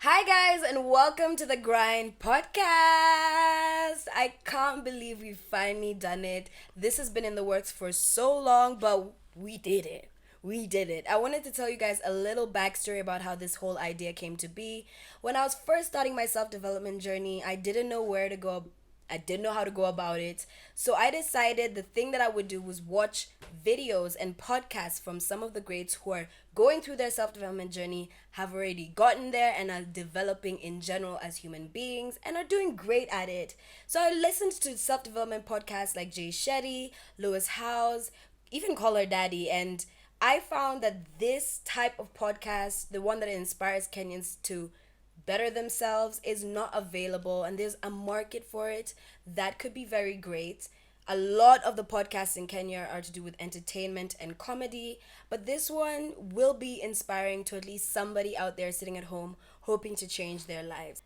Hi, guys, and welcome to the Grind Podcast. I can't believe we've finally done it. This has been in the works for so long, but we did it. We did it. I wanted to tell you guys a little backstory about how this whole idea came to be. When I was first starting my self development journey, I didn't know where to go. I didn't know how to go about it. So I decided the thing that I would do was watch videos and podcasts from some of the greats who are going through their self development journey, have already gotten there, and are developing in general as human beings and are doing great at it. So I listened to self development podcasts like Jay Shetty, Lewis Howes, even Call Her Daddy, and I found that this type of podcast, the one that inspires Kenyans to better themselves, is not available, and there's a market for it that could be very great. A lot of the podcasts in Kenya are to do with entertainment and comedy, but this one will be inspiring to at least somebody out there sitting at home hoping to change their lives.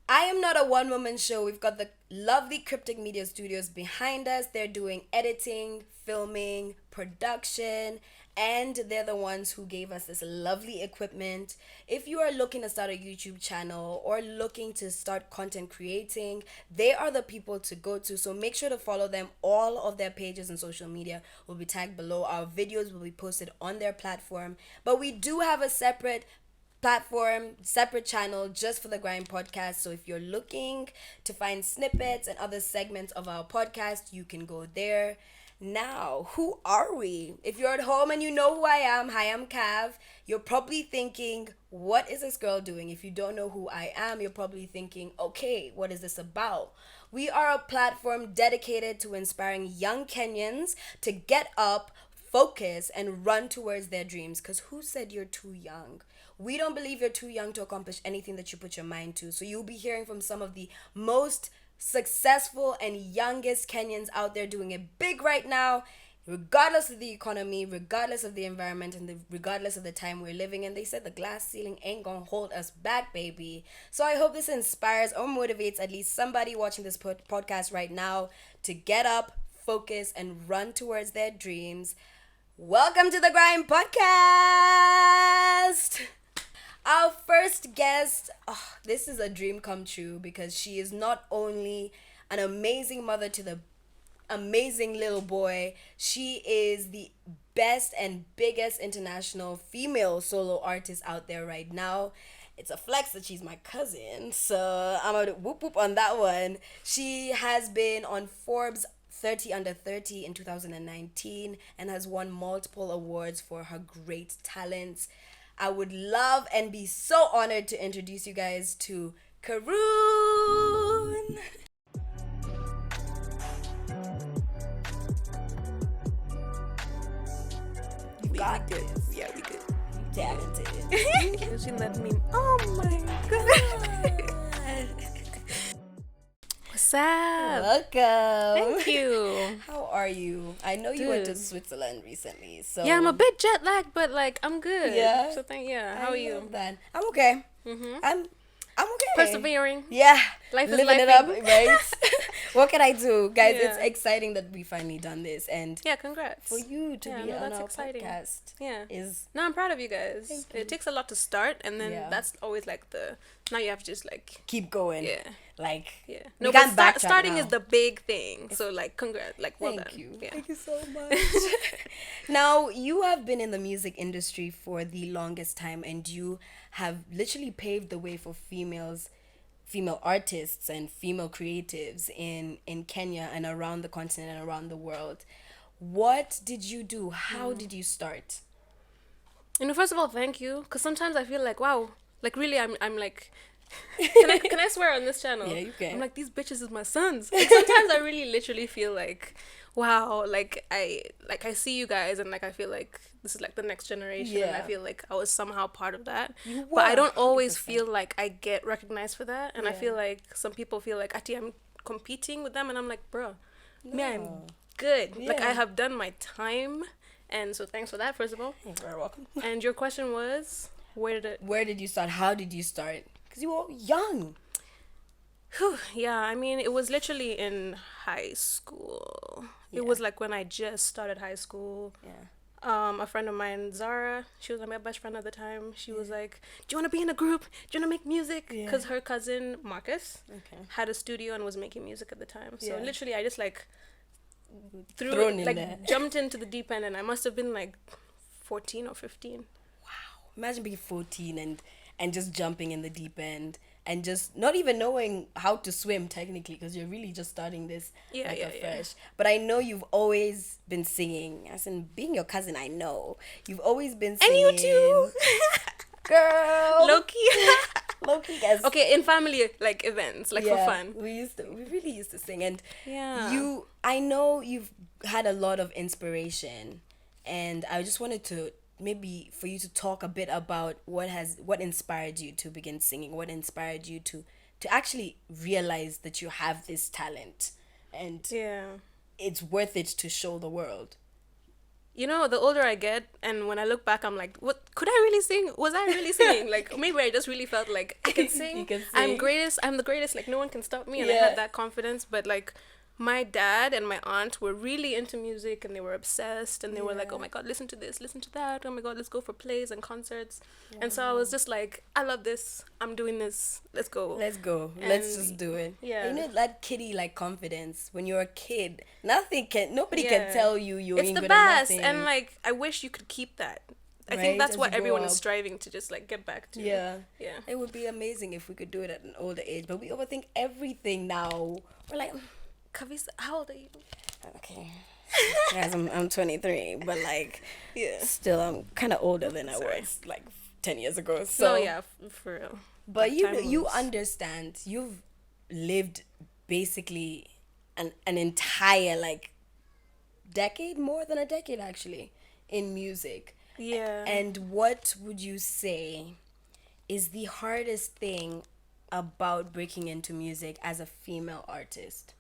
I am not a one woman show. We've got the lovely Cryptic Media Studios behind us. They're doing editing, filming, production, and they're the ones who gave us this lovely equipment. If you are looking to start a YouTube channel or looking to start content creating, they are the people to go to. So make sure to follow them. All of their pages and social media will be tagged below. Our videos will be posted on their platform. But we do have a separate platform, separate channel just for the Grind Podcast. So if you're looking to find snippets and other segments of our podcast, you can go there. Now, who are we? If you're at home and you know who I am, hi, I'm Cav. You're probably thinking, what is this girl doing? If you don't know who I am, you're probably thinking, okay, what is this about? We are a platform dedicated to inspiring young Kenyans to get up, focus, and run towards their dreams. Because who said you're too young? We don't believe you're too young to accomplish anything that you put your mind to. So you'll be hearing from some of the most successful and youngest Kenyans out there doing it big right now, regardless of the economy, regardless of the environment, and regardless of the time we're living in. They said the glass ceiling ain't gonna hold us back, baby. So I hope this inspires or motivates at least somebody watching this podcast right now to get up, focus, and run towards their dreams. Welcome to the Grind Podcast! Our first guest, this is a dream come true because she is not only an amazing mother to the amazing little boy, she is the best and biggest international female solo artist out there right now. It's a flex that she's my cousin, so I'm gonna whoop whoop on that one. She has been on Forbes 30 Under 30 in 2019 and has won multiple awards for her great talents. I would love and be so honored to introduce you guys to Karun. You got this. Yeah, we good. Talented. You've seen that meme. Oh my god. What's up? Welcome. Thank you. How are you? I know you went to Good. Switzerland recently, so Yeah, I'm a bit jet lagged, but like I'm good. Yeah? So how I are you? love that. I'm okay. Mm-hmm. I'm okay. Persevering. Yeah. Life is living it up, lifing. right? What can I do? Guys, it's Yeah. exciting that we finally done this, and Yeah, congrats. for you to Yeah, be no, on that's our exciting. podcast Yeah. is No, I'm proud of you guys. Thank you. It takes a lot to start, and then Yeah. that's always like now you have to just like keep going. yeah. Like, Yeah. we No, can't but backtrack starting now. is the big thing. So like congrats, like well Thank done. you. Yeah. Thank you so much. Now, you have been in the music industry for the longest time, and you have literally paved the way for female artists and female creatives in Kenya and around the continent and around the world. What did you do? How did you start? First of all, thank you. Because sometimes I feel like, wow, like really, I'm like, can I swear on this channel? Yeah, you can. I'm like, these bitches is my sons. Like sometimes I really literally feel like, wow, like I see you guys and like I feel like this is like the next generation and I Yeah. feel like I was somehow part of that. You But I were, don't always 100%. feel like I get recognized for that. And I Yeah. feel like some people feel like, Ati, I'm competing with them. And I'm like, bro, me, I'm No. good. Like I Yeah. have done my time. And so thanks for that, first of all. You're very welcome. And your question was, where did it? Where did you start? How did you start? Because you were young. Yeah, I mean, it was literally in high school. Yeah. It was like when I just started high school. Yeah. A friend of mine, Zara, she was my best friend at the time. She was like, "Do you want to be in a group? Do you want to make music?" Because her cousin Marcus had a studio and was making music at the time. So literally, I just like jumped into the deep end, and I must have been like 14 or 15. Wow! Imagine being 14 and just jumping in the deep end and just not even knowing how to swim technically, because you're really just starting this fresh. But I know you've always been singing. As in being your cousin, I know you've always been singing. And you too, girl. Low-key, guys. Okay, in family like events, like for fun. We really used to sing, and yeah. I know you've had a lot of inspiration, and I just wanted to maybe for you to talk a bit about what inspired you to begin singing, what inspired you to actually realize that you have this talent, and it's worth it to show the world. You know, the older I get, and when I look back, I'm like, what, could I really sing? Was I really singing? Like, maybe I just really felt like I can sing. You can sing. I'm the greatest, like no one can stop me, and I had that confidence. But like, my dad and my aunt were really into music, and they were obsessed, and they were like, oh my god, listen to this, listen to that, oh my god, let's go for plays and concerts. And so I was just like, I love this, I'm doing this, let's go, let's just do it. You know that kiddie like confidence when you're a kid, nobody can tell you ain't good the best. at nothing. And like, I wish you could keep that. I think that's what everyone is striving to just like get back to. Yeah. It would be amazing if we could do it at an older age, but we overthink everything now. We're like, Kavisa, how old are you? Okay. Guys, I'm 23, but like, still I'm kind of older than I was like 10 years ago. So for real. But you understand. You've lived basically an entire like decade, more than a decade actually, in music. Yeah. And what would you say is the hardest thing about breaking into music as a female artist?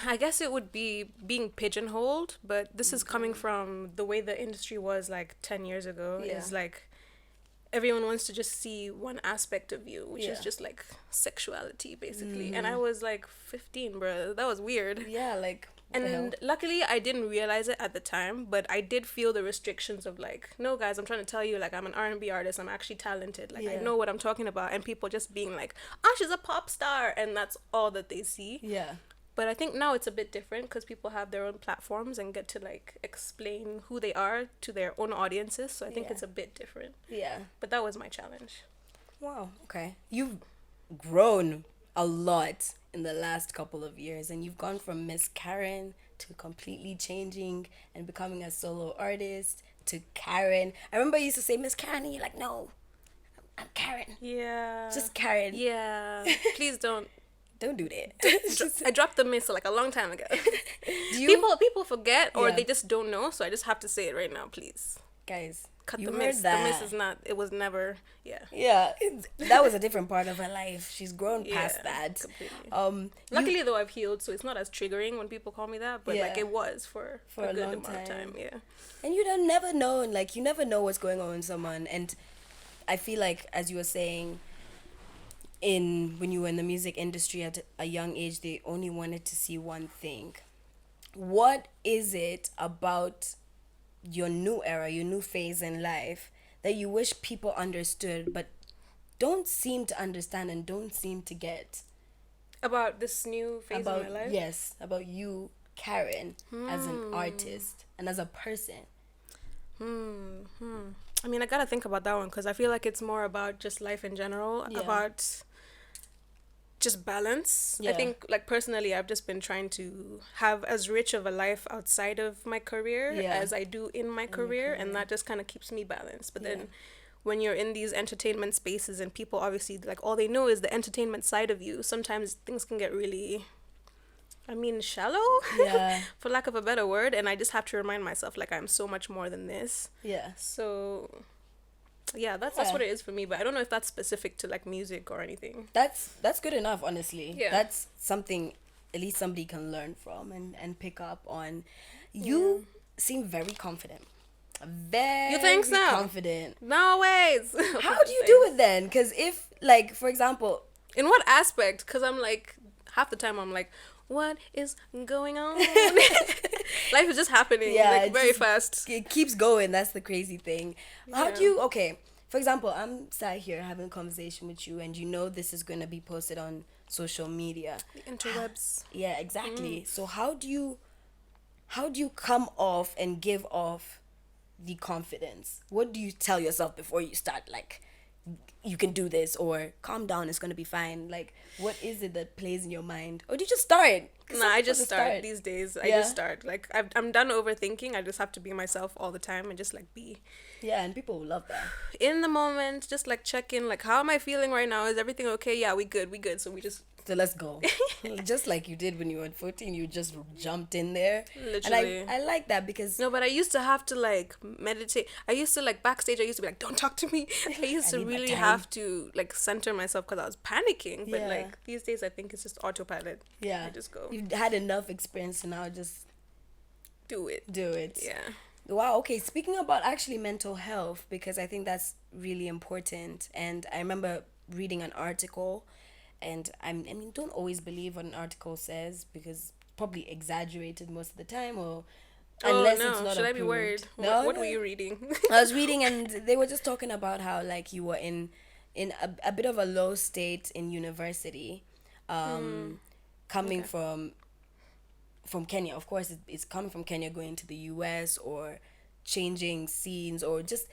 I guess it would be being pigeonholed, but this is coming from the way the industry was like 10 years ago. Is like everyone wants to just see one aspect of you, which is just like sexuality basically. And I was like 15, bro. That was weird. Yeah, like and luckily I didn't realize it at the time, but I did feel the restrictions of like, no guys, I'm trying to tell you, like, I'm an R&B artist, I'm actually talented, like I know what I'm talking about, and people just being like, oh, she's a pop star, and that's all that they see. But I think now it's a bit different because people have their own platforms and get to like explain who they are to their own audiences. So I think it's a bit different. But that was my challenge. Wow. Okay. You've grown a lot in the last couple of years, and you've gone from Miss Karun to completely changing and becoming a solo artist to Karun. I remember you used to say Miss Karun, and you're like, no, I'm Karun. Yeah. Just Karun. Yeah. Please don't. Don't do that. I dropped the miss like a long time ago. People forget or they just don't know, so I just have to say it right now, please. Guys, cut the miss. The miss is not. It was never. Yeah. That was a different part of her life. She's grown past that. Completely. Luckily, though, I've healed, so it's not as triggering when people call me that. But like it was for a good amount of time. Yeah. And you don't never know. Like you never know what's going on with someone. And I feel like, as you were saying, when you were in the music industry at a young age, they only wanted to see one thing. What is it about your new era, your new phase in life that you wish people understood but don't seem to understand and don't seem to get? About this new phase in my life? Yes, about you, Karun, as an artist and as a person. I mean, I gotta think about that one because I feel like it's more about just life in general, about just balance. I think, like, personally, I've just been trying to have as rich of a life outside of my career as I do in my career, and that just kind of keeps me balanced. But then when you're in these entertainment spaces and people obviously, like, all they know is the entertainment side of you, sometimes things can get really, shallow, for lack of a better word, and I just have to remind myself, like, I'm so much more than this. So that's what it is for me, but I don't know if that's specific to like music or anything. That's good enough, honestly. That's something at least somebody can learn from and pick up on. You seem very confident. Very, you think so? Confident. No ways. How do you do it then? Because if, like, for example, in what aspect? Because I'm like, half the time I'm like, what is going on? Life is just happening, very fast. It keeps going. That's the crazy thing. How do you, okay, for example, I'm sat here having a conversation with you, and you know this is going to be posted on social media. The interwebs. Yeah, exactly. So how do you come off and give off the confidence? What do you tell yourself before you start, like, you can do this, or calm down, it's gonna be fine? Like, what is it that plays in your mind? Or do you just start? Nah, I just start these days. I just start. Like, I'm done overthinking. I just have to be myself all the time and just, like, be. Yeah, and people will love that. In the moment, just, like, check in. Like, how am I feeling right now? Is everything okay? Yeah, we good. So let's go. Just like you did when you were 14, you just jumped in there. Literally. And I like that because... No, but I used to have to, like, meditate. I used to, like, backstage, I used to be like, don't talk to me. I used to really have to, like, center myself because I was panicking. But, like, these days, I think it's just autopilot. Yeah. I just go. You've had enough experience to now just... Do it. Yeah. Wow, okay. Speaking about actually mental health, because I think that's really important. And I remember reading an article... And I mean, don't always believe what an article says, because probably exaggerated most of the time, or unless it's not Should approved. I be worried? No, what were you reading? I was reading, and they were just talking about how, like, you were in a bit of a low state in university, coming from Kenya. Of course, it's coming from Kenya, going to the US, or changing scenes, or just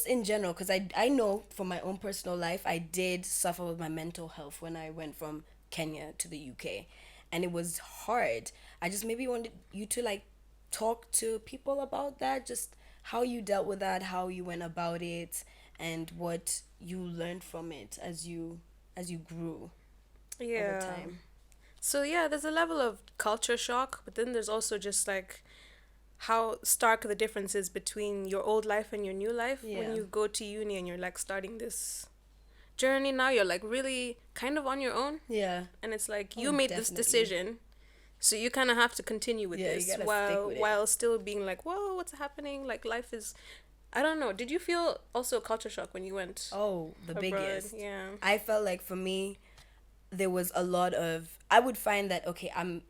in general, because I know from my own personal life, I did suffer with my mental health when I went from Kenya to the UK, and it was hard. I just maybe wanted you to, like, talk to people about that, just how you dealt with that, how you went about it, and what you learned from it as you grew over time. So yeah, there's a level of culture shock, but then there's also just, like, how stark the difference is between your old life and your new life. When you go to uni and you're, like, starting this journey now, you're, like, really kind of on your own. Yeah. And it's like, you made this decision, so you kind of have to continue with this while still being like, whoa, what's happening? Like, life is... I don't know. Did you feel also culture shock when you went the abroad? Biggest. Yeah. I felt like, for me, there was a lot of... I would find that, okay, I'm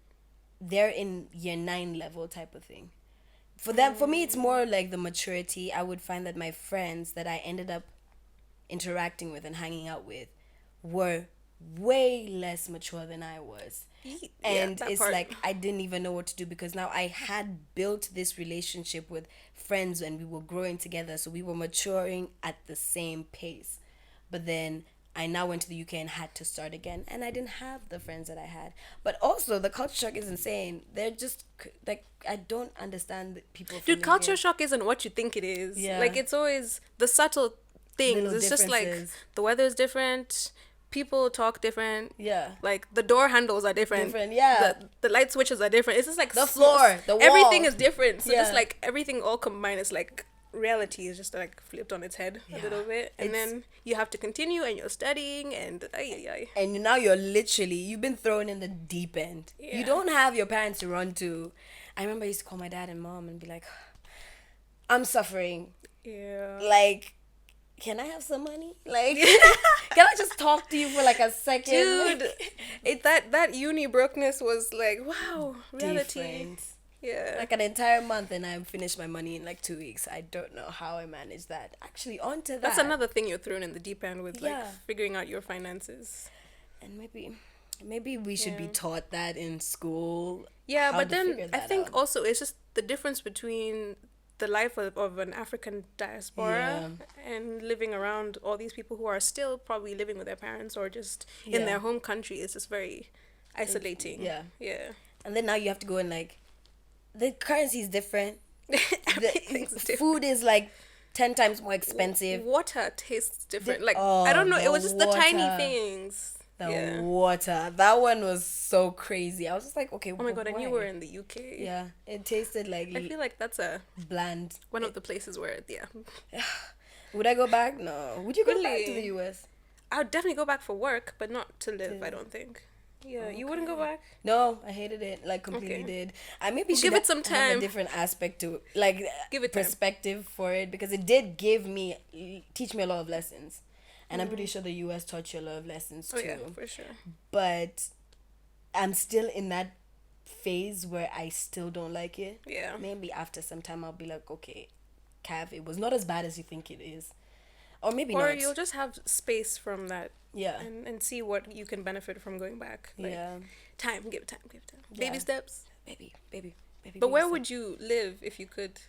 there in year 9 level type of thing. For me, it's more like the maturity. I would find that my friends that I ended up interacting with and hanging out with were way less mature than I was. And it's like, I didn't even know what to do, because now I had built this relationship with friends and we were growing together. So we were maturing at the same pace. But then I now went to the UK and had to start again, and I didn't have the friends that I had. But also, the culture shock is insane. They're just, like, I don't understand people. Dude, culture shock isn't what you think it is. Yeah. Like, it's always the subtle things. Little it's just like, the weather's different, people talk different. Yeah. Like, the door handles are different. Yeah. The light switches are different. It's just like... The floor, the wall. Everything is different. So just, like, everything all combined is, like... reality is just, like, flipped on its head a little bit, and then you have to continue, and you're studying, and and now you've been thrown in the deep end. You don't have your parents to run to. I remember I used to call my dad and mom and be like, I'm suffering, like, can I have some money? Like, can I just talk to you for, like, a second? Dude, that uni brokenness was like, wow, reality. Different. Yeah. Like, an entire month, and I finished my money in, like, 2 weeks. I don't know how I managed that. Actually, onto that. That's another thing you're thrown in the deep end with, like, figuring out your finances. And maybe we should be taught that in school. Yeah, but then I think also it's just the difference between the life of an African diaspora and living around all these people who are still probably living with their parents or just in their home country. It's just very isolating. Yeah. And then now you have to go and, like, the currency is different. Different. Food is, like, 10 times more expensive. Water tastes different. I don't know. It was just the tiny things. The water. That one was so crazy. I was just like, okay, oh my God, and you were in the UK. Yeah. It tasted like... I feel like that's a... bland. One of the places where, Would I go back? No. Would you go back to the US? I would definitely go back for work, but not to live, I don't think. Yeah, you wouldn't go back? No, I hated it. Like, completely did. I maybe should give it some time. Have a different aspect to, like, give it perspective time. For it, because it did teach me a lot of lessons. And I'm pretty sure the US taught you a lot of lessons too. Oh yeah, for sure. But I'm still in that phase where I still don't like it. Yeah. Maybe after some time I'll be like, okay, Cav, it was not as bad as you think it is. Or maybe or not. Or you'll just have space from that. Yeah. And see what you can benefit from going back. Like, yeah. Give it time. Yeah. Baby steps. Baby. But where would you live if you could?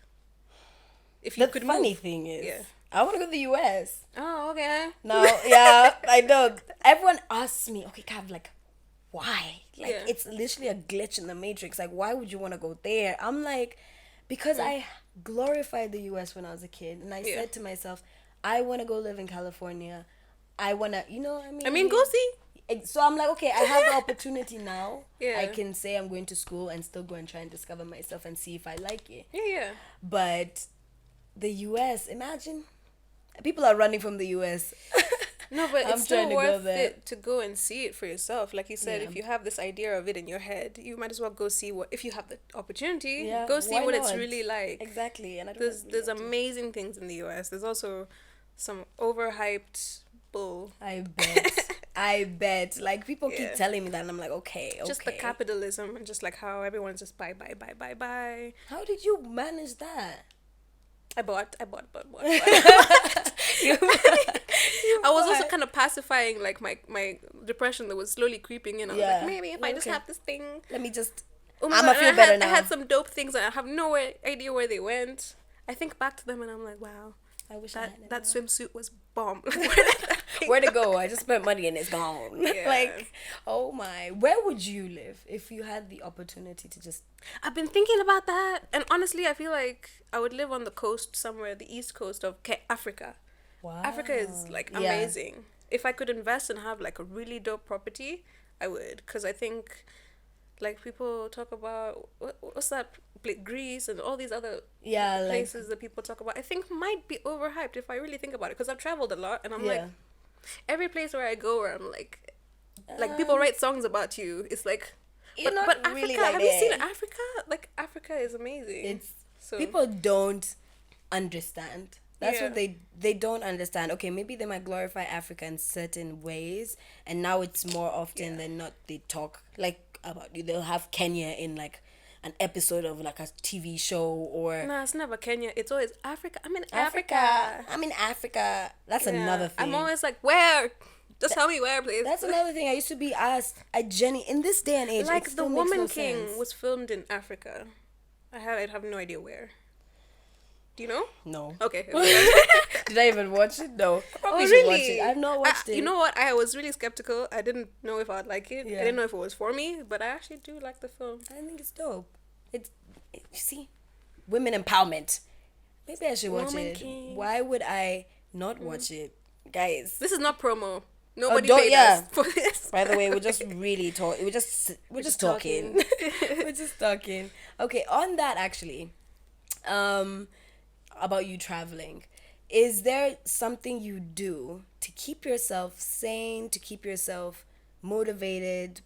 If you the could funny move? thing is, Yeah. I want to go to the US. Oh, okay. No, yeah, I know. Everyone asks me, okay, Cav, like, why? Like, Yeah. it's literally a glitch in the matrix. Like, why would you want to go there? I'm like, because I glorified the US when I was a kid, and I said to myself, I want to go live in California. I want to, you know what I mean? I mean, go see. So I'm like, okay, I have the opportunity now. Yeah. I can say I'm going to school and still go and try and discover myself and see if I like it. Yeah. But the US, imagine. People are running from the US. No, but it's still worth it to go and see it for yourself. Like you said, if you have this idea of it in your head, you might as well go see if you have the opportunity, go see what it's really like. Exactly. And there's amazing things in the US. There's also some overhyped bull. I bet. Like, people keep telling me that, and I'm like, okay. Just the capitalism and just like how everyone's just buy. How did you manage that? I bought. I was also kind of pacifying like my depression that was slowly creeping in. I was like, maybe if I just have this thing, let me just. I'm gonna feel better now. I had some dope things and I have no idea where they went. I think back to them and I'm like, wow, I wish that swimsuit was bomb. Where'd it go? I just spent money and it's gone. Like, oh my. Where would you live if you had the opportunity to just... I've been thinking about that. And honestly, I feel like I would live on the coast somewhere, the east coast of Africa. Wow. Africa is like amazing. If I could invest and have like a really dope property, I would. Because I think like people talk about, what's that? Greece and all these other places that people talk about, I think might be overhyped if I really think about it. Because I've traveled a lot and I'm like, every place where I go where I'm like people write songs about you. It's like, but Africa, really like have you seen Africa? Like, Africa is amazing. People don't understand. That's what they don't understand. Okay, maybe they might glorify Africa in certain ways, and now it's more often than not they talk like about you. They'll have Kenya in like an episode of like a TV show, or no, it's never Kenya. It's always Africa. I'm in Africa. That's another thing. I'm always like, where? Just tell me where, please. That's another thing. I used to be asked. In this day and age, like the Woman King was filmed in Africa. I have no idea where. Do you know? No. Okay. Did I even watch it? No. Probably really? Watch it. I've not watched it. You know what? I was really skeptical. I didn't know if I'd like it. Yeah. I didn't know if it was for me, but I actually do like the film. I think it's dope. You see, women empowerment. Maybe I should watch it. King. Why would I not watch it, guys? This is not promo. Nobody paid us for this. By the way, we're just really talking. We're just talking. We're just talking. Okay, on that actually, about you traveling, is there something you do to keep yourself sane, to keep yourself motivated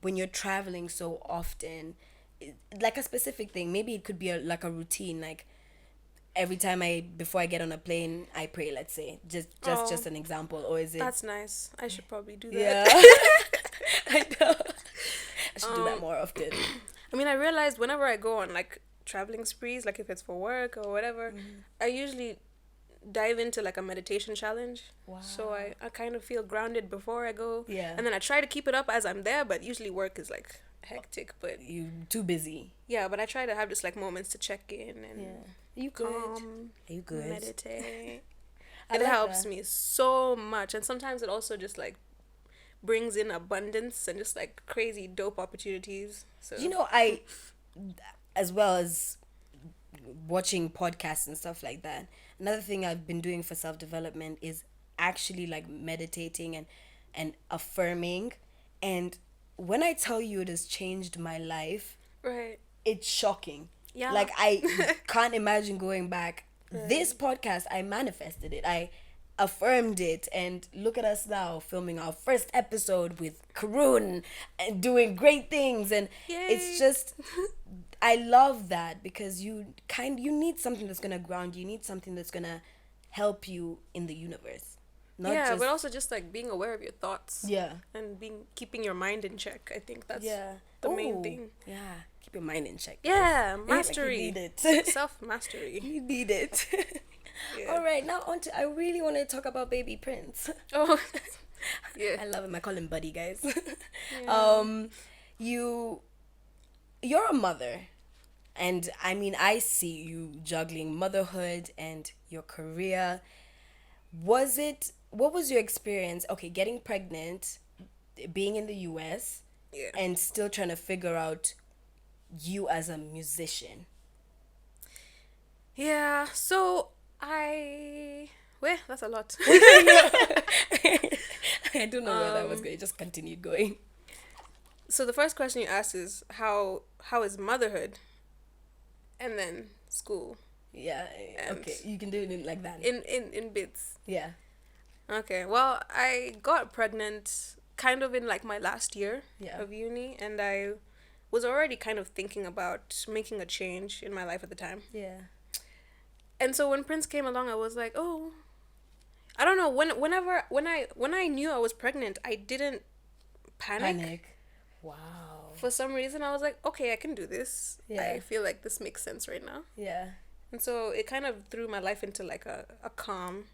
when you're traveling so often? Like a specific thing. Maybe it could be like a routine, like every time before I get on a plane I pray, let's say. Just an example. Or is it... That's nice. I should probably do that. Yeah. I know. I should do that more often. I mean, I realized whenever I go on like traveling sprees, like if it's for work or whatever, I usually dive into like a meditation challenge. Wow. So I kind of feel grounded before I go. Yeah. And then I try to keep it up as I'm there, but usually work is like hectic, but you too busy. Yeah, but I try to have just like moments to check in and Are you good? Meditate. It helps me so much, and sometimes it also just like brings in abundance and just like crazy dope opportunities. So I, as well as watching podcasts and stuff like that, another thing I've been doing for self-development is actually like meditating and affirming. And when I tell you it has changed my life, right, it's shocking. Yeah. Like, I can't imagine going back. Right. This podcast, I manifested it. I affirmed it. And look at us now, filming our first episode with Karun and doing great things. And it's just, I love that, because you need something that's going to ground you. You need something that's going to help you in the universe. Not yeah, just, but also just like being aware of your thoughts. yeah. And keeping your mind in check. I think that's Yeah. the main thing. Yeah. Keep your mind in check. Yeah, Like, mastery. you need it. Self-mastery. You need it. Yeah. All right, now on to, I really want to talk about baby Prince. Oh, yeah. I love him. I call him buddy, guys. Yeah. You're a mother. And I mean, I see you juggling motherhood and your career. What was your experience? Okay, getting pregnant, being in the US, Yeah. and still trying to figure out you as a musician. Yeah, so that's a lot. I don't know where that was going. Just continue going. So the first question you asked is how is motherhood, and then school. Yeah. And okay, you can do it like that. In bits. Yeah. Okay. Well, I got pregnant kind of in like my last year Yeah. of uni, and I was already kind of thinking about making a change in my life at the time. Yeah. And so when Prince came along, I was like, oh, I don't know. When I knew I was pregnant, I didn't panic. Wow. For some reason, I was like, okay, I can do this. Yeah. I feel like this makes sense right now. Yeah. And so it kind of threw my life into like a calm.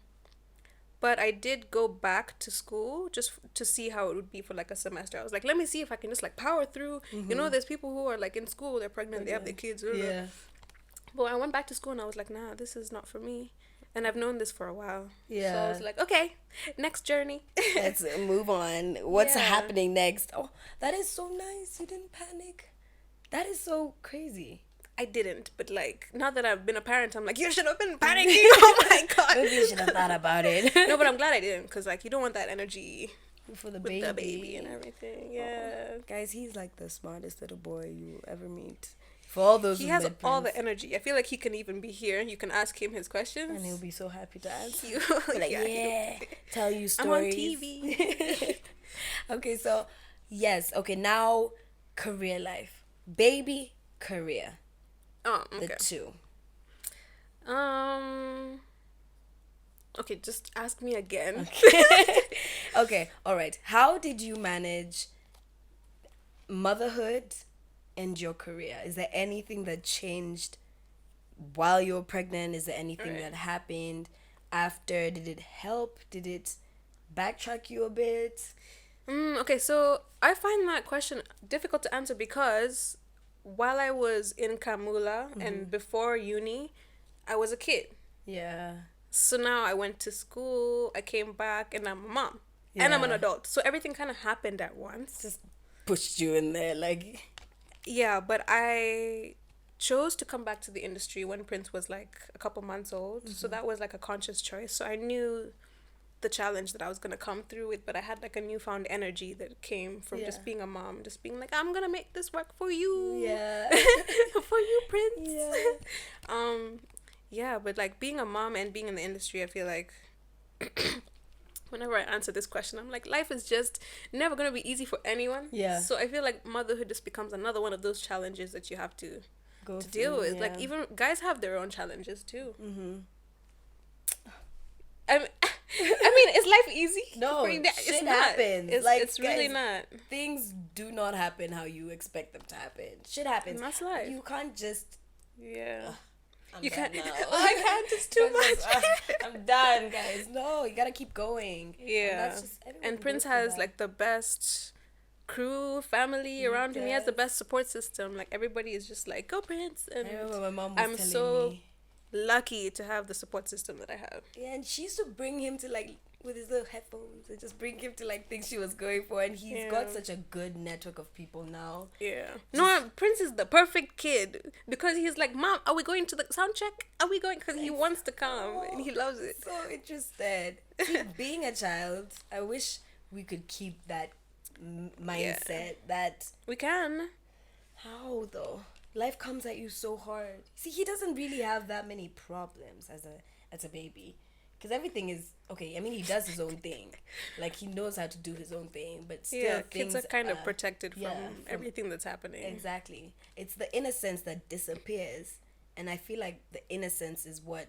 But I did go back to school just to see how it would be for like a semester. I was like, let me see if I can just like power through. Mm-hmm. You know, there's people who are like in school, they're pregnant, they have their kids. Yeah. But I went back to school and I was like, nah, this is not for me. And I've known this for a while. Yeah. So I was like, okay, next journey. Let's move on. What's Yeah. happening next? Oh, that is so nice. You didn't panic. That is so crazy. I didn't, but like now that I've been a parent, I'm like, you should have been panicking. Oh my god. Maybe you should have thought about it. No, but I'm glad I didn't, because like you don't want that energy For the with baby. the baby and everything. Yeah. Guys, he's like the smartest little boy you ever meet. For all those He who has met all Prince. the energy. I feel like he can even be here. You can ask him his questions. And he'll be so happy to answer. You, Be like, yeah, tell you I'm on stories. TV. Okay, so yes, okay, now career life. Baby, career. Oh, The okay. two. Okay, just ask me again. Okay, all right. How did you manage motherhood and your career? Is there anything that changed while you were pregnant? Is there anything Right. that happened after? Did it help? Did it backtrack you a bit? Okay, so I find that question difficult to answer because while I was in Kamula and before uni, I was a kid. Yeah. So now I went to school, I came back, and I'm a mom. And I'm an Yeah. adult. So everything kind of happened at once. Just pushed you in there, like. Yeah, but I chose to come back to the industry when Prince was like a couple months old. So that was like a conscious choice. So I knew the challenge that I was going to come through with, but I had like a newfound energy that came from Yeah. just being a mom, just being like, I'm going to make this work for you. Yeah. For you, Prince. Yeah. Yeah, but like being a mom and being in the industry, I feel like whenever I answer this question, I'm like, life is just never going to be easy for anyone. Yeah. So I feel like motherhood just becomes another one of those challenges that you have to deal with. Like, even guys have their own challenges too. I mean, is life easy? No, it's shit not. happens. It's, Like, it's really guys, not. Things do not happen how you expect them to happen. Shit happens. And that's life. You can't just. Yeah. I'm You done can't. now. I can't. It's too much. I'm done, guys. No, you gotta keep going. Yeah. Everyone And Prince goes through has that. like the best crew, family around him. He has the best support system. Like everybody is just like, go Prince. And I remember my mom was I'm telling so me. lucky to have the support system that I have. Yeah, and she used to bring him to like with his little headphones and just bring him to like things she was going for, and he's got Yeah. such a good network of people now. Yeah. No, Prince is the perfect kid because he's like, Mom, are we going to the sound check? Are we going? Because he wants to come and he loves it. So interested. See, being a child, I wish we could keep that mindset. That We can. how though life comes at you so hard. See, he doesn't really have that many problems as a baby. Because everything is okay. I mean, he does his own thing, like he knows how to do his own thing. But still, Yeah, things kids are kind of protected from from- everything that's happening. Exactly. It's the innocence that disappears, and I feel like the innocence is what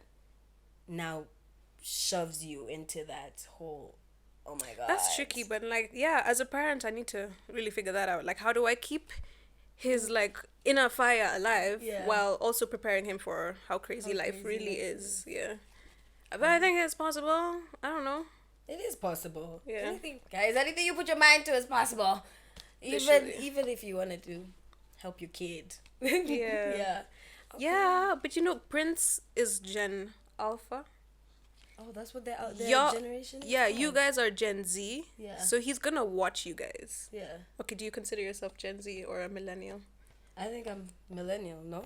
now shoves you into that whole, oh my god. That's tricky, but like, yeah, as a parent, I need to really figure that out. Like, how do I keep his like inner fire alive while also preparing him for how crazy life really is? Yeah. But I think it's possible. I don't know. It is possible. Yeah. Anything you put your mind to is possible. Even if you wanted to help your kid. Yeah. Yeah. Okay. Yeah, but you know, Prince is Gen Alpha. Oh, that's what their generation is? Yeah, you guys are Gen Z. Yeah. So he's gonna watch you guys. Yeah. Okay, do you consider yourself Gen Z or a millennial? I think I'm millennial, no?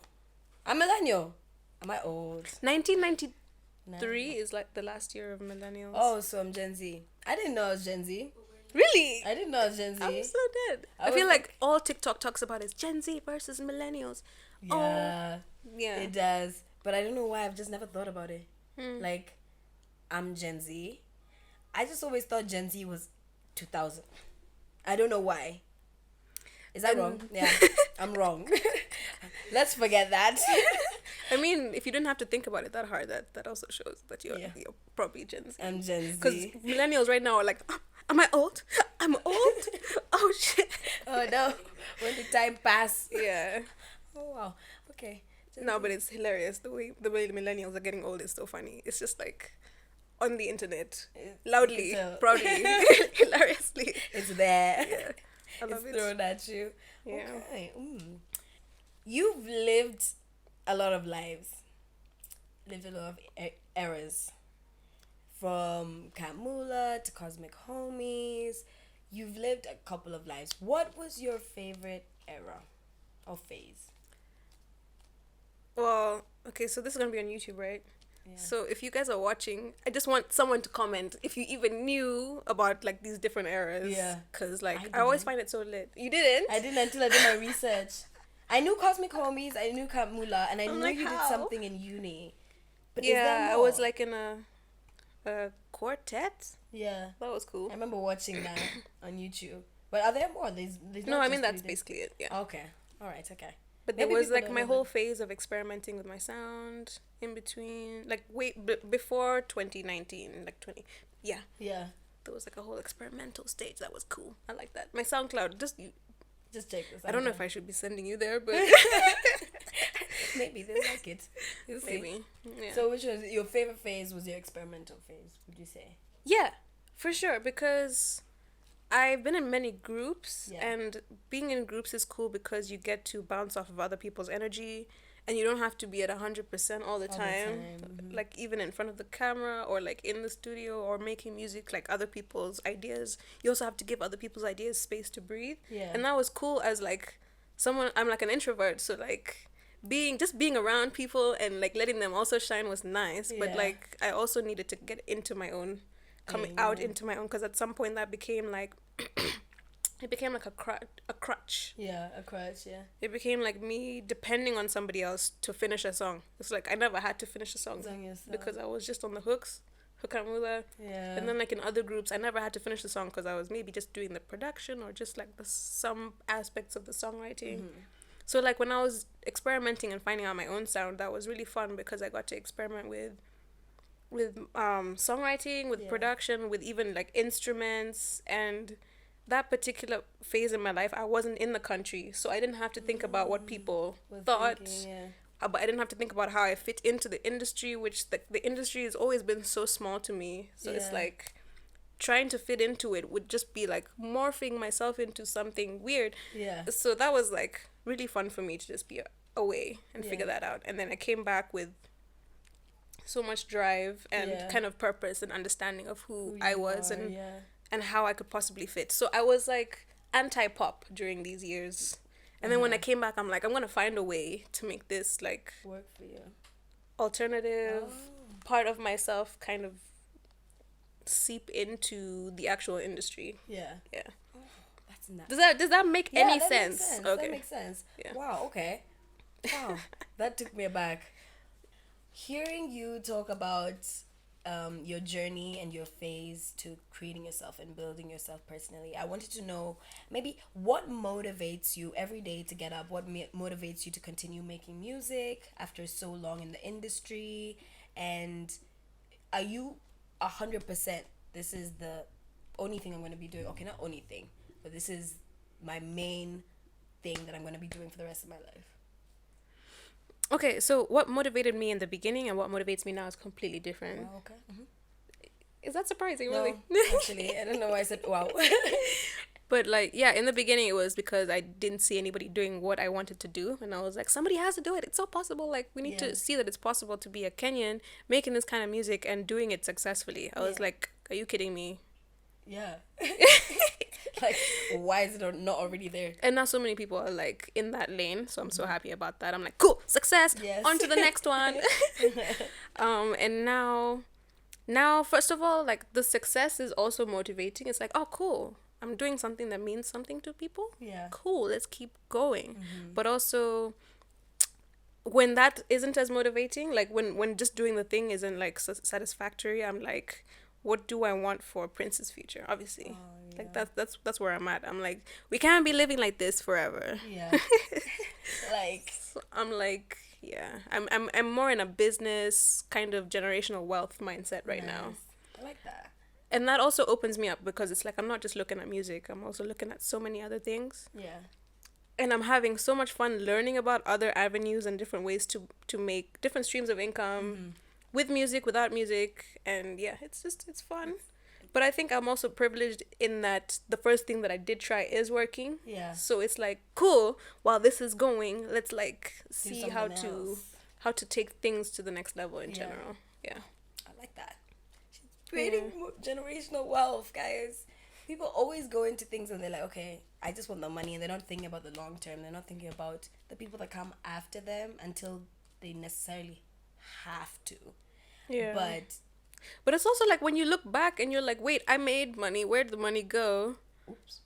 I'm millennial. Am I old? 1993 is like the last year of millennials. Oh, so I'm Gen Z. I didn't know I was Gen Z. Really? I didn't know I was Gen Z. I'm so dead. I feel like all TikTok talks about is Gen Z versus millennials. Yeah. Oh, yeah. It does. But I don't know why. I've just never thought about it. Like, I'm Gen Z. I just always thought Gen Z was 2000. I don't know why. Is that wrong? Yeah, I'm wrong. Let's forget that. I mean, if you didn't have to think about it that hard, that also shows that you're probably Gen Z. I'm Gen Z. Because millennials right now are like, oh, am I old? I'm old? Oh, shit. Oh, no. When the time pass. Yeah. Oh, wow. Okay. No, but it's hilarious. The way millennials are getting old is so funny. It's just like on the internet, loudly, proudly, hilariously. It's there. Yeah. I love it's thrown at you. Yeah. Okay. You've lived a lot of lives. Lived a lot of eras. From Kamula to Cosmic Homies. You've lived a couple of lives. What was your favorite era or phase? Well, okay, so this is going to be on YouTube, right? Yeah. So if you guys are watching, I just want someone to comment if you even knew about like these different eras. Yeah. Because like I always find it so lit. You didn't? I didn't until I did my research. I knew Cosmic Homies, I knew Kamula, and I knew like, you did something in uni. But yeah, I was like in a quartet. Yeah. That was cool. I remember watching that on YouTube. But are there more? There's no, I mean that's basically it. Yeah. Okay. All right. Okay. But there was like my whole phase of experimenting with my sound in between, like before 2019, like 20. Yeah. Yeah. There was like a whole experimental stage that was cool. I like that. My SoundCloud, just check this. I don't know if I should be sending you there, but maybe they like it. Maybe. Yeah. So which was your favorite phase? Was your experimental phase? Would you say? Yeah, for sure, because I've been in many groups, and being in groups is cool because you get to bounce off of other people's energy, and you don't have to be at 100% all the time. Mm-hmm. Like even in front of the camera or like in the studio or making music, like other people's ideas. You also have to give other people's ideas space to breathe. Yeah. And that was cool as like someone, I'm like an introvert, so like being around people and like letting them also shine was nice. But like I also needed to get into my own, coming out into my own, because at some point that became like it became like a crutch. Yeah, a crutch, yeah. It became like me depending on somebody else to finish a song. It's like I never had to finish a song because I was just on the hook and wheeler. Yeah. And then like in other groups, I never had to finish the song because I was maybe just doing the production or just like some aspects of the songwriting. Mm-hmm. So like when I was experimenting and finding out my own sound, that was really fun because I got to experiment with songwriting, with production, with even like instruments. And that particular phase in my life, I wasn't in the country, so I didn't have to think about what people thought. But I didn't have to think about how I fit into the industry, which the industry has always been so small to me. So it's like trying to fit into it would just be like morphing myself into something weird. Yeah. So that was like really fun for me to just be away and figure that out. And then I came back with so much drive and kind of purpose and understanding of who I was and how I could possibly fit. So I was like anti-pop during these years. And then when I came back, I'm like, I'm going to find a way to make this like work for you. Alternative part of myself kind of seep into the actual industry. Yeah. Yeah. Oh, that's nice. Does that make any sense? Makes sense. Okay. That makes sense. Yeah. Wow, okay. Wow. That took me aback. Hearing you talk about your journey and your phase to creating yourself and building yourself personally, I wanted to know maybe what motivates you every day to get up, what motivates you to continue making music after so long in the industry, and are you 100%? This is the only thing I'm going to be doing. Okay, not only thing, but this is my main thing that I'm going to be doing for the rest of my life. Okay, so what motivated me in the beginning and what motivates me now is completely different. Wow, okay. Mm-hmm. Is that surprising, No, really? actually, I don't know why I said wow. But like, yeah, in the beginning it was because I didn't see anybody doing what I wanted to do, and I was like, somebody has to do it. It's so possible. Like, we need to see that it's possible to be a Kenyan making this kind of music and doing it successfully. I was like, are you kidding me? Yeah. Like, why is it not already there? And now so many people are like in that lane, so I'm so happy about that. I'm like, cool, success. Yes. On to the next one. And now first of all, like, the success is also motivating. It's like, oh, cool, I'm doing something that means something to people. Yeah. Cool, let's keep going. But also, when that isn't as motivating, like when just doing the thing isn't like satisfactory, I'm like, what do I want for Prince's future? Obviously, like that's where I'm at. I'm like, we can't be living like this forever. Yeah. Like, so I'm like, yeah, I'm more in a business kind of generational wealth mindset right now. I like that. And that also opens me up because it's like, I'm not just looking at music, I'm also looking at so many other things. Yeah. And I'm having so much fun learning about other avenues and different ways to make different streams of income with music, without music. And yeah, it's fun. But I think I'm also privileged in that the first thing that I did try is working. Yeah. So it's like, cool, while this is going, let's like see how to take things to the next level in general. Yeah. I like that. Creating generational wealth, guys. People always go into things and they're like, okay, I just want the money, and they're not thinking about the long term. They're not thinking about the people that come after them until they necessarily have to. Yeah. But it's also like when you look back and you're like, wait, I made money. Where'd the money go? Oops.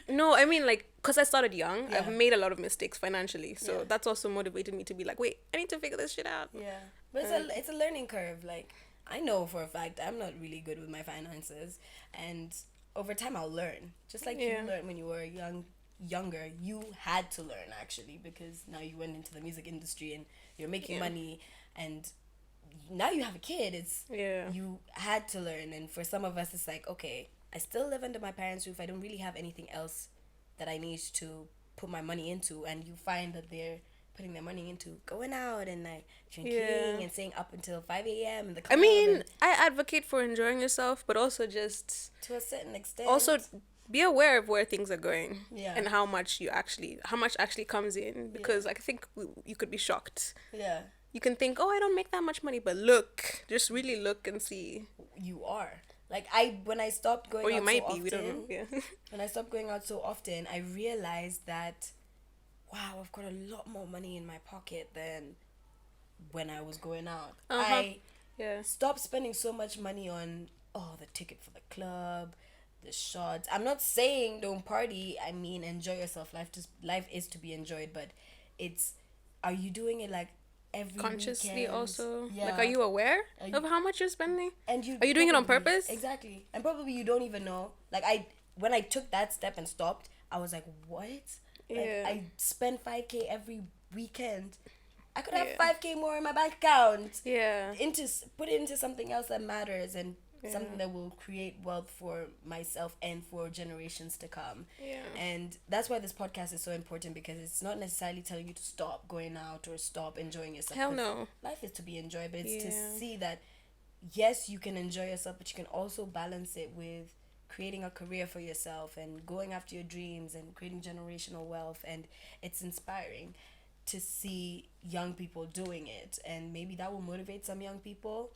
No, I mean, like, because I started young, I've made a lot of mistakes financially. So that's also motivated me to be like, wait, I need to figure this shit out. Yeah. But it's a learning curve. Like, I know for a fact I'm not really good with my finances, and over time I'll learn. Just like you learned when you were younger, you had to learn actually, because now you went into the music industry and you're making money, and now you have a kid. It's you had to learn. And for some of us, it's like, okay, I still live under my parents' roof. I don't really have anything else that I need to put my money into, and you find that they're putting their money into going out and like drinking and staying up until 5 a.m. in the club. I mean, I advocate for enjoying yourself, but also just to a certain extent. Also, be aware of where things are going and how much actually comes in, because I think you could be shocked. Yeah. You can think, oh, I don't make that much money, but look, just really look and see. You are. Like, when I stopped going out so often. Or you might be, we don't know. Yeah. When I stopped going out so often, I realized that, wow, I've got a lot more money in my pocket than when I was going out. I stopped spending so much money on, the ticket for the club, the shots. I'm not saying don't party. I mean, enjoy yourself. Life is to be enjoyed, but are you doing it like every consciously weekend? Also? Yeah. Like, are you aware of how much you're spending? And are you doing it on purpose? Exactly. And probably you don't even know. Like, when I took that step and stopped, I was like, what? Like, I spend 5K every weekend. I could have 5K more in my bank account. Yeah. Put it into something else that matters, and something that will create wealth for myself and for generations to come. Yeah. And that's why this podcast is so important, because it's not necessarily telling you to stop going out or stop enjoying yourself. Hell no. Life is to be enjoyed, but it's to see that, yes, you can enjoy yourself, but you can also balance it with creating a career for yourself and going after your dreams and creating generational wealth. And it's inspiring to see young people doing it, and maybe that will motivate some young people.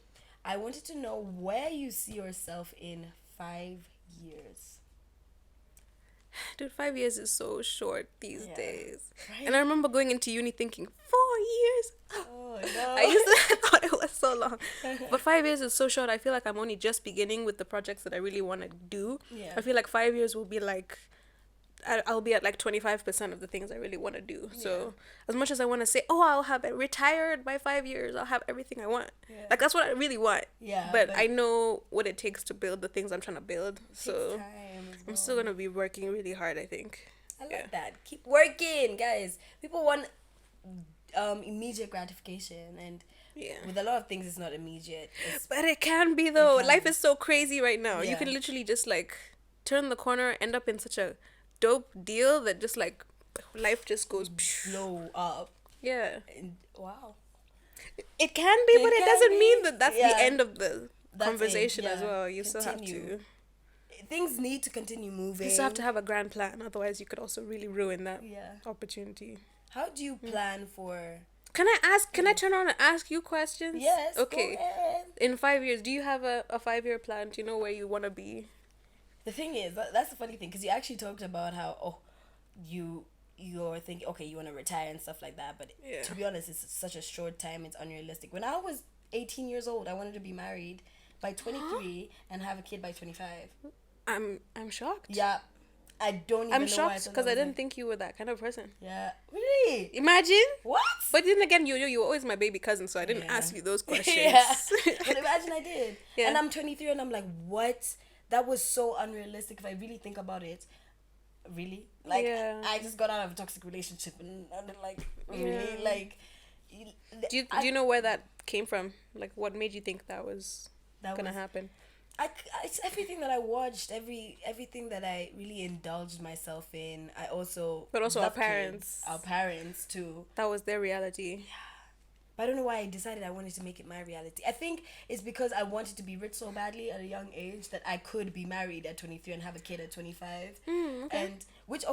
I wanted to know where you see yourself in 5 years. Dude, 5 years is so short these days. Right? And I remember going into uni thinking, 4 years? Oh, no. I thought it was so long. But 5 years is so short. I feel like I'm only just beginning with the projects that I really want to do. Yeah. I feel like 5 years will be like, I'll be at like 25% of the things I really want to do. So as much as I want to say, I'll have it retired by 5 years, I'll have everything I want. Yeah. Like, that's what I really want. Yeah. But I know what it takes to build the things I'm trying to build. So I'm still going to be working really hard, I think. I like that. Keep working, guys. People want immediate gratification, and Yeah. With a lot of things, it's not immediate. But it can be, though. Life is so crazy right now. Yeah. You can literally just, like, turn the corner, end up in such a dope deal that just, like, life just goes... blow up. Yeah. And, wow. It can be, but it doesn't be. mean that that's Yeah. the end of the That's conversation it, yeah. as well. You still have Continue. to... Things need to continue moving. You still have to have a grand plan. Otherwise, you could also really ruin that opportunity. How do you plan for... Can I turn on and ask you questions? Yes. Okay. Go ahead. In 5 years, do you have a 5-year plan? Do you know where you want to be? The thing is, that's the funny thing, because you actually talked about how, you're thinking, okay, you want to retire and stuff like that, but to be honest, it's such a short time, it's unrealistic. When I was 18 years old, I wanted to be married by 23 and have a kid by 25. I'm shocked. Yeah. I don't even I'm know shocked because I didn't think you were that kind of person. Yeah. Really? Imagine. What? But then again, you were always my baby cousin, so I didn't ask you those questions. But imagine I did. Yeah. And I'm 23 and I'm like, what? That was so unrealistic if I really think about it. Really? Like, I just got out of a toxic relationship and I'm like, really? Like... Do you know where that came from? Like, what made you think that was gonna happen? It's everything that I watched, everything that I really indulged myself in. But also our parents. Our parents too. That was their reality. Yeah. But I don't know why I decided I wanted to make it my reality. I think it's because I wanted to be rich so badly at a young age that I could be married at 23 and have a kid at 25. Okay. And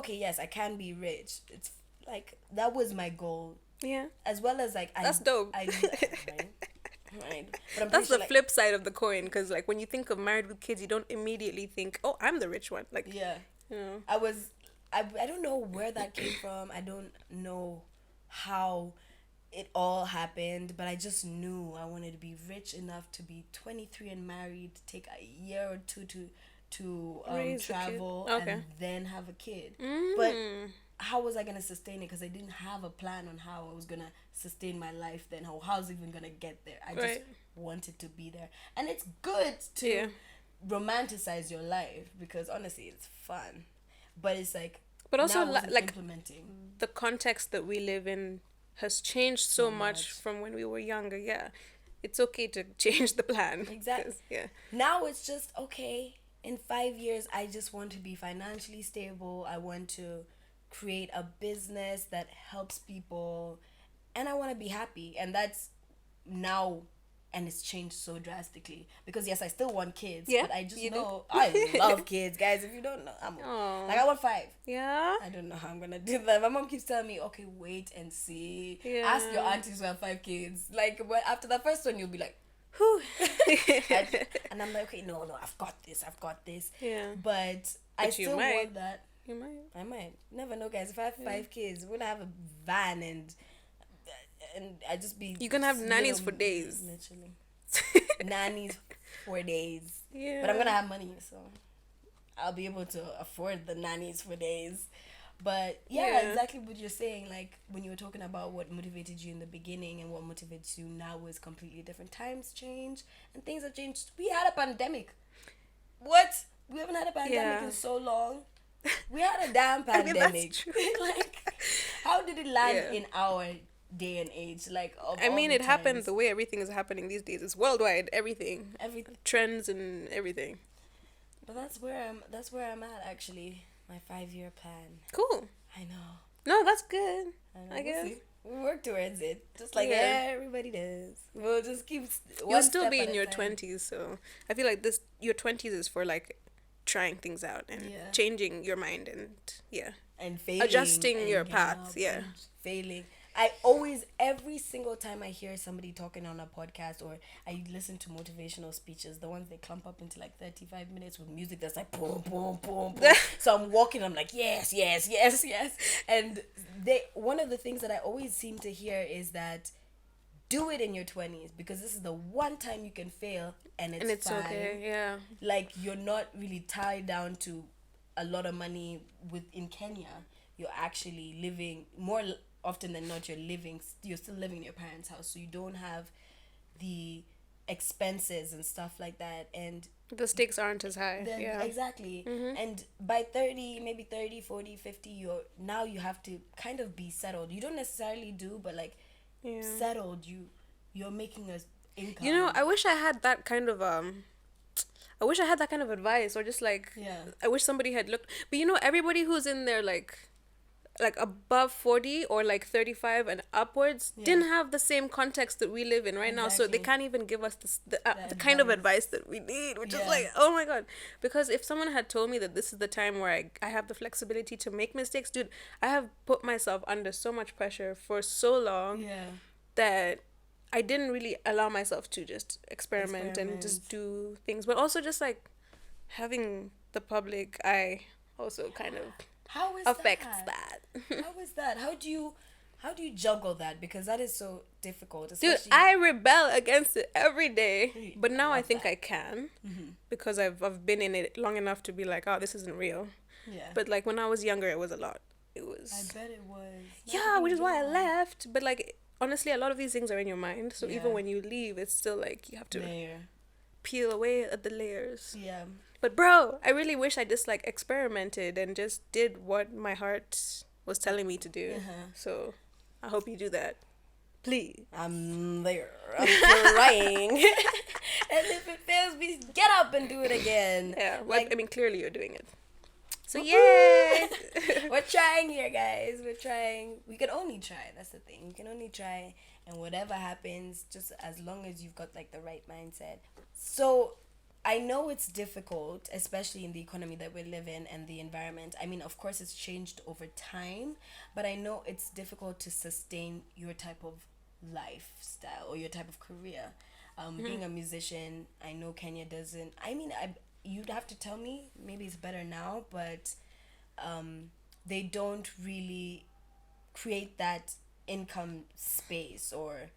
yes, I can be rich. It's like that was my goal. Yeah. As well as like that's dope. Right. But that's the flip side of the coin, because like when you think of married with kids, you don't immediately think, oh, I'm the rich one. Like, yeah, you know. I don't know where that came from. I don't know how it all happened, but I just knew I wanted to be rich enough to be 23 and married, take a year or two to travel and then have a kid. But how was I gonna sustain it? Because I didn't have a plan on how I was gonna sustain my life then. How I was even gonna get there. I just wanted to be there, and it's good to romanticize your life because honestly, it's fun. But it's like, but also like implementing the context that we live in has changed so much from when we were younger. Yeah, it's okay to change the plan. Exactly. Yeah. Now it's just okay. In 5 years, I just want to be financially stable. I want to create a business that helps people, and I want to be happy. And that's now, and it's changed so drastically because yes, I still want kids, but I just know I love kids, guys. If you don't know, I want 5. Yeah, I don't know how I'm gonna do that. My mom keeps telling me, okay, wait and see. Ask your aunties who have 5 kids. Like, but after the first one, you'll be like, whew. And I'm like, okay, no, I've got this. Yeah, but I still want that. You might. I might. Never know, guys. If I have 5 kids, we're gonna have a van and I just be... You're gonna have nannies for days. Literally. Nannies for days. Yeah. But I'm gonna have money, so I'll be able to afford the nannies for days. But yeah, exactly what you're saying. Like when you were talking about what motivated you in the beginning and what motivates you now is completely different. Times change and things have changed. We had a pandemic. What? We haven't had a pandemic in so long. We had a damn pandemic. I mean, that's true. Like, how did it land in our day and age? Like, it happened the way everything is happening these days. It's worldwide. Everything. Trends and everything. But that's where I'm at actually. My 5-year plan. Cool. I know. No, that's good. I guess we work towards it, just like everybody does. We'll just keep. You'll still be in your 20s, so I feel like your 20s is for like trying things out and changing your mind and failing, adjusting your path. Failing. I always, every single time I hear somebody talking on a podcast or I listen to motivational speeches, the ones they clump up into like 35 minutes with music that's like boom, boom, boom, boom. So I'm walking, I'm like, yes. And one of the things that I always seem to hear is that do it in your 20s because this is the one time you can fail and it's fine. Okay, yeah. Like you're not really tied down to a lot of money in Kenya. You're actually living more often than not, you're still living in your parents' house, so you don't have the expenses and stuff like that, and the stakes aren't as high. Exactly. And by 30, maybe 30, 40, 50, you have to kind of be settled. You don't necessarily do, but like settled, you're making a income. You know, I wish I had that kind of advice, or just like, I wish somebody had looked. But you know, everybody who's in there like above 40 or like 35 and upwards didn't have the same context that we live in right now, so they can't even give us the kind of advice that we need, which is like, oh my god. Because if someone had told me that this is the time where I have the flexibility to make mistakes, dude, I have put myself under so much pressure for so long that I didn't really allow myself to just experiment and just do things. But also just like having the public eye also kind of affects that. How is that? How do you juggle that? Because that is so difficult. Dude, I rebel against it every day. But now I think I can. Because I've been in it long enough to be like, oh, this isn't real. Yeah. But like when I was younger, it was a lot. It was. I bet it was. Yeah, which is why I left. But like, honestly, a lot of these things are in your mind. So even when you leave, it's still like you have to peel away at the layers. Yeah. But bro, I really wish I just like experimented and just did what my heart was telling me to do. So I hope you do that. Please. I'm there. I'm trying. And if it fails, we get up and do it again. Yeah. Well, like, I mean, clearly you're doing it. So yay! We're trying here, guys. We're trying. We can only try. That's the thing. We can only try. And whatever happens, just as long as you've got like the right mindset. So I know it's difficult, especially in the economy that we live in and the environment. I mean, of course, it's changed over time, but I know it's difficult to sustain your type of lifestyle or your type of career. Being a musician, I know Kenya doesn't. I mean, you'd have to tell me. Maybe it's better now, but they don't really create that income space or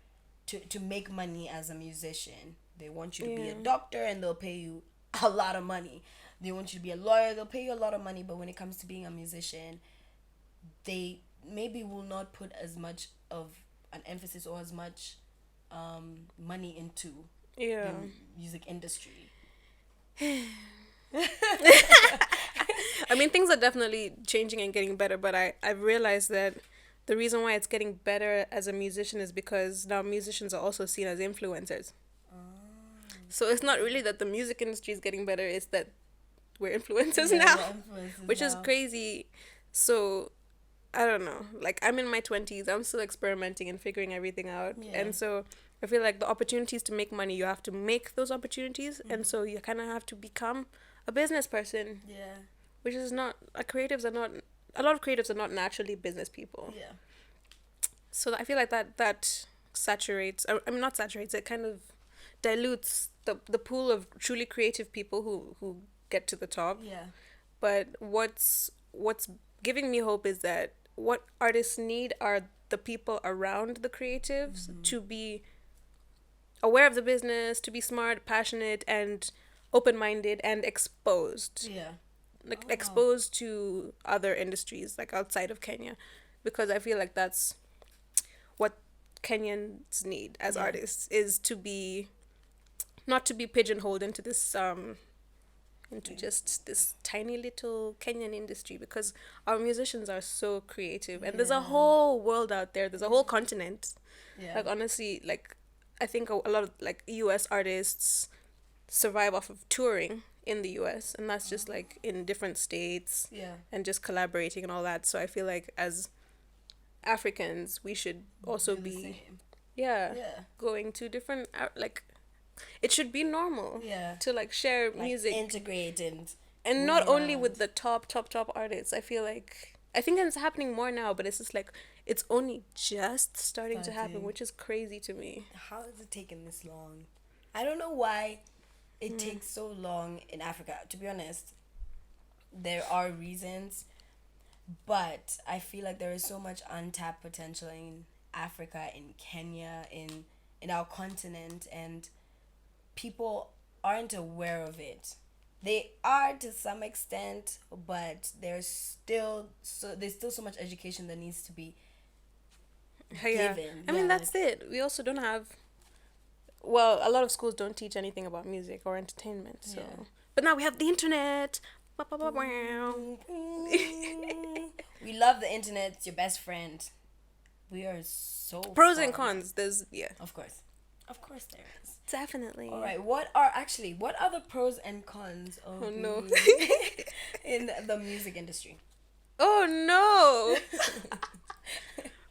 to make money as a musician. They want you to be a doctor and they'll pay you a lot of money. They want you to be a lawyer, they'll pay you a lot of money. But when it comes to being a musician, they maybe will not put as much of an emphasis or as much money into the music industry. I mean, things are definitely changing and getting better, but I've realized that the reason why it's getting better as a musician is because now musicians are also seen as influencers. So it's not really that the music industry is getting better, it's that we're influencers now, which is crazy. So I don't know, like I'm in my 20s, I'm still experimenting and figuring everything out. And so I feel like the opportunities to make money, you have to make those opportunities. And so you kind of have to become a business person. Which is not, a lot of creatives are not naturally business people. So I feel like that saturates, I mean not saturates, it kind of dilutes the pool of truly creative people who get to the top. But what's giving me hope is that what artists need are the people around the creatives to be aware of the business, to be smart, passionate, and open-minded, and exposed. Exposed to other industries like outside of Kenya, because I feel like that's what Kenyans need as artists, is to be not to be pigeonholed into this into just this tiny little Kenyan industry, because our musicians are so creative and there's a whole world out there, there's a whole continent. Like honestly, like I think a lot of like US artists survive off of touring in the US, and that's just like in different states and just collaborating and all that. So I feel like as Africans we should also be going to different like it should be normal to like share like music, integrate and not only with the top artists. I think it's happening more now, but it's just like it's only just starting to happen, which is crazy to me. How has it taken this long? I don't know why it takes so long in Africa. To be honest, there are reasons, but I feel like there is so much untapped potential in Africa, in Kenya, in our continent, and people aren't aware of it. They are to some extent, but there's still so much education that needs to be given. I mean, that's it. We also don't have, well, a lot of schools don't teach anything about music or entertainment. So, but now we have the internet. We love the internet. It's your best friend. We are so pros and cons. There's of course. Of course there is. Definitely. All right. What are the pros and cons of being in the music industry? Oh no.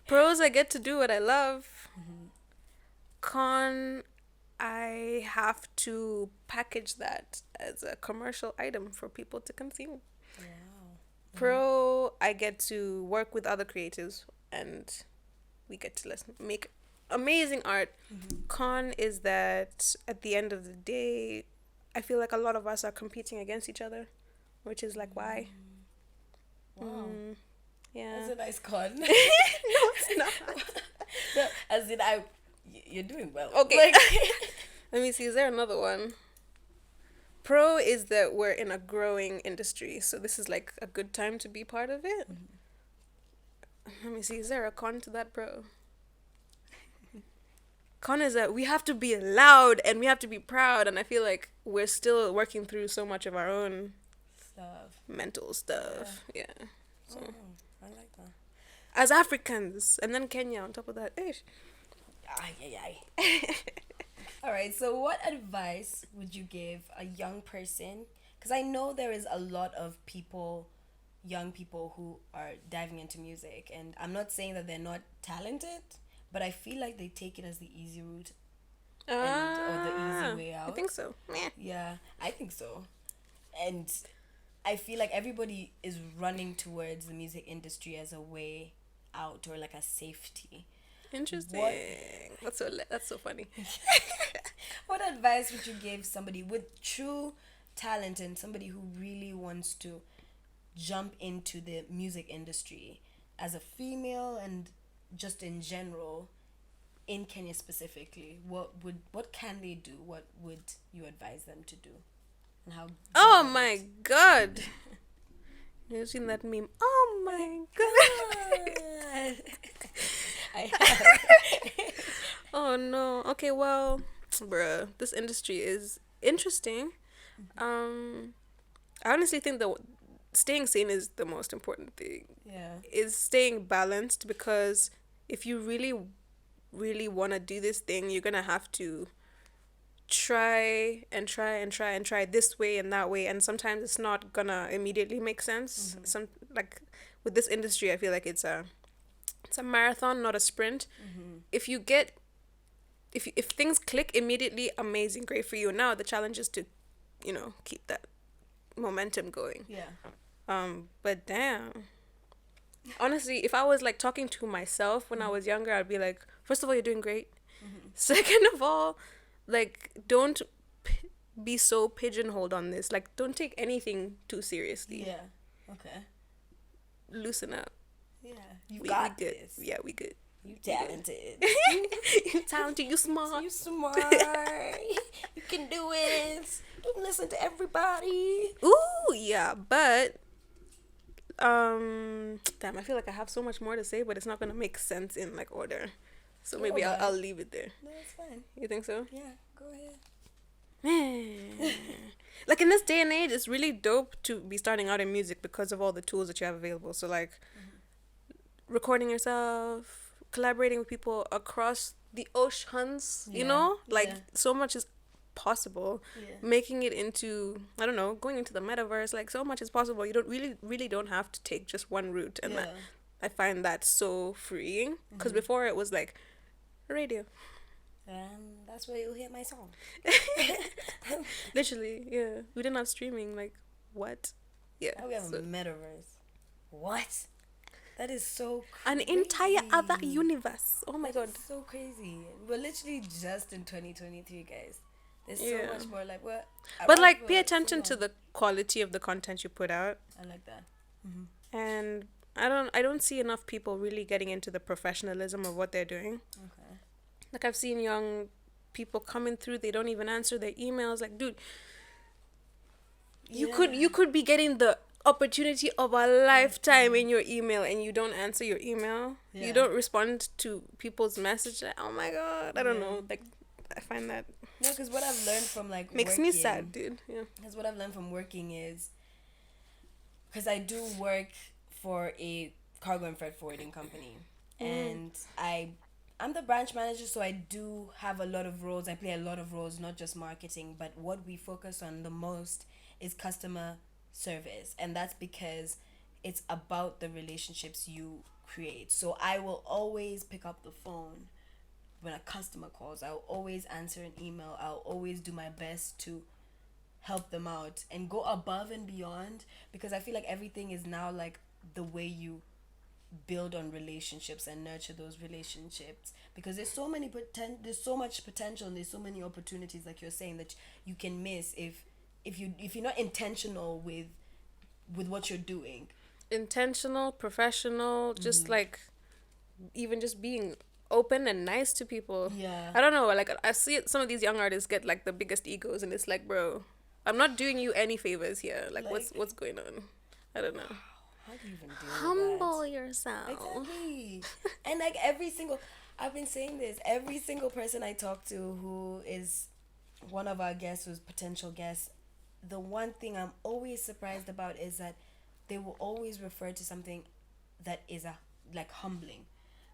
Pros, I get to do what I love. Con, I have to package that as a commercial item for people to consume. Wow. Pro, I get to work with other creatives and we get to make amazing art. Con is that at the end of the day, I feel like a lot of us are competing against each other, which is like why. Wow. Yeah. That's a nice con. No, it's not. No, as in you're doing well. Okay. Like, let me see. Is there another one? Pro is that we're in a growing industry, so this is like a good time to be part of it. Let me see. Is there a con to that pro? Con is that we have to be loud and we have to be proud, and I feel like we're still working through so much of our own mental stuff. Yeah. So. I like that. As Africans, and then Kenya on top of that. Ish. All right, so what advice would you give a young person? Because I know there is a lot of young people who are diving into music, and I'm not saying that they're not talented, but I feel like they take it as the easy route or the easy way out. I think so. Yeah, I think so. And I feel like everybody is running towards the music industry as a way out or like a safety. Interesting. That's so funny. What advice would you give somebody with true talent and somebody who really wants to jump into the music industry as a female and just in general in Kenya specifically? What can they do? What would you advise them to do? And how? Oh my God! You've seen that meme? Oh my God! I have. Oh no. Okay, well, bruh, this industry is interesting. I honestly think that staying sane is the most important thing. Yeah. Is staying balanced, because if you really, really want to do this thing, you're gonna have to try this way and that way, and sometimes it's not gonna immediately make sense. Some, like with this industry, I feel like it's a marathon, not a sprint. If you get if things click immediately, amazing, great for you. Now the challenge is to keep that momentum going. But damn, honestly, if I was like talking to myself when I was younger, I'd be like, first of all, you're doing great. Second of all, like, don't be so pigeonholed on this. Like, don't take anything too seriously. Okay. Loosen up. You got good. this. Yeah, we good. You talented. You talented. You smart. You smart. You can do it. Don't listen to everybody. Ooh, yeah, but damn, I feel like I have so much more to say, but it's not gonna make sense in like order. So maybe I'll leave it there. No, it's fine. You think so? Yeah, go ahead. Man. Like in this day and age, it's really dope to be starting out in music because of all the tools that you have available. So like recording yourself, collaborating with people across the oceans, so much is possible. Making it into, I don't know, going into the metaverse, like so much is possible. You don't really don't have to take just one route, and I find that so freeing, because before it was like radio. And that's where you'll hear my song. Literally, yeah. We didn't have streaming. Like, what? Yeah. Now we have a metaverse. What? That is so crazy. An entire other universe. Oh my God. So crazy. We're literally just in 2023, guys. There's so much more. Like, what? But like, pay attention to the quality of the content you put out. I like that. And I don't see enough people really getting into the professionalism of what they're doing. Okay. Like, I've seen young people coming through, they don't even answer their emails. Like, dude, you could be getting the opportunity of a lifetime in your email, and you don't answer your email. You don't respond to people's messages. Like, oh my God, I don't know. Like, I find that. No, because what I've learned from like makes me sad, dude. Yeah. Because what I've learned from working is, because I do work for a cargo and freight forwarding company, and I I'm the branch manager, so I do have a lot of roles. I play a lot of roles, not just marketing, but what we focus on the most is customer service. And that's because it's about the relationships you create. So I will always pick up the phone when a customer calls. I'll always answer an email. I'll always do my best to help them out and go above and beyond, because I feel like everything is now like the way you build on relationships and nurture those relationships, because there's so much potential, and there's so many opportunities, like you're saying, that you can miss if you're not intentional with what you're doing. Intentional, professional, just like even just being open and nice to people. Yeah, I don't know, like I see some of these young artists get like the biggest egos, and it's like, bro, I'm not doing you any favors here. Like what's going on? I don't know. How do you even do Humble that? yourself. Exactly. And like I've been saying this, every single person I talk to who is one of our guests, who's potential guests, the one thing I'm always surprised about is that they will always refer to something that is like humbling.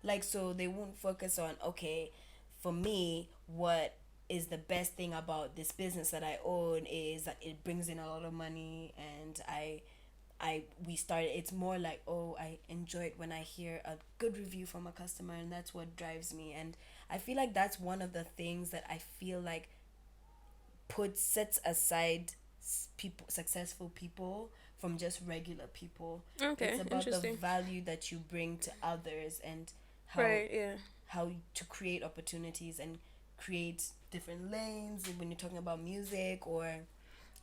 Like, so they won't focus on, okay, for me, what is the best thing about this business that I own is that it brings in a lot of money, and we started. It's more like, oh, I enjoy it when I hear a good review from a customer, and that's what drives me. And I feel like that's one of the things that I feel like sets aside successful people from just regular people. Okay, it's about interesting. the value that you bring to others, and how to create opportunities and create different lanes when you're talking about music, or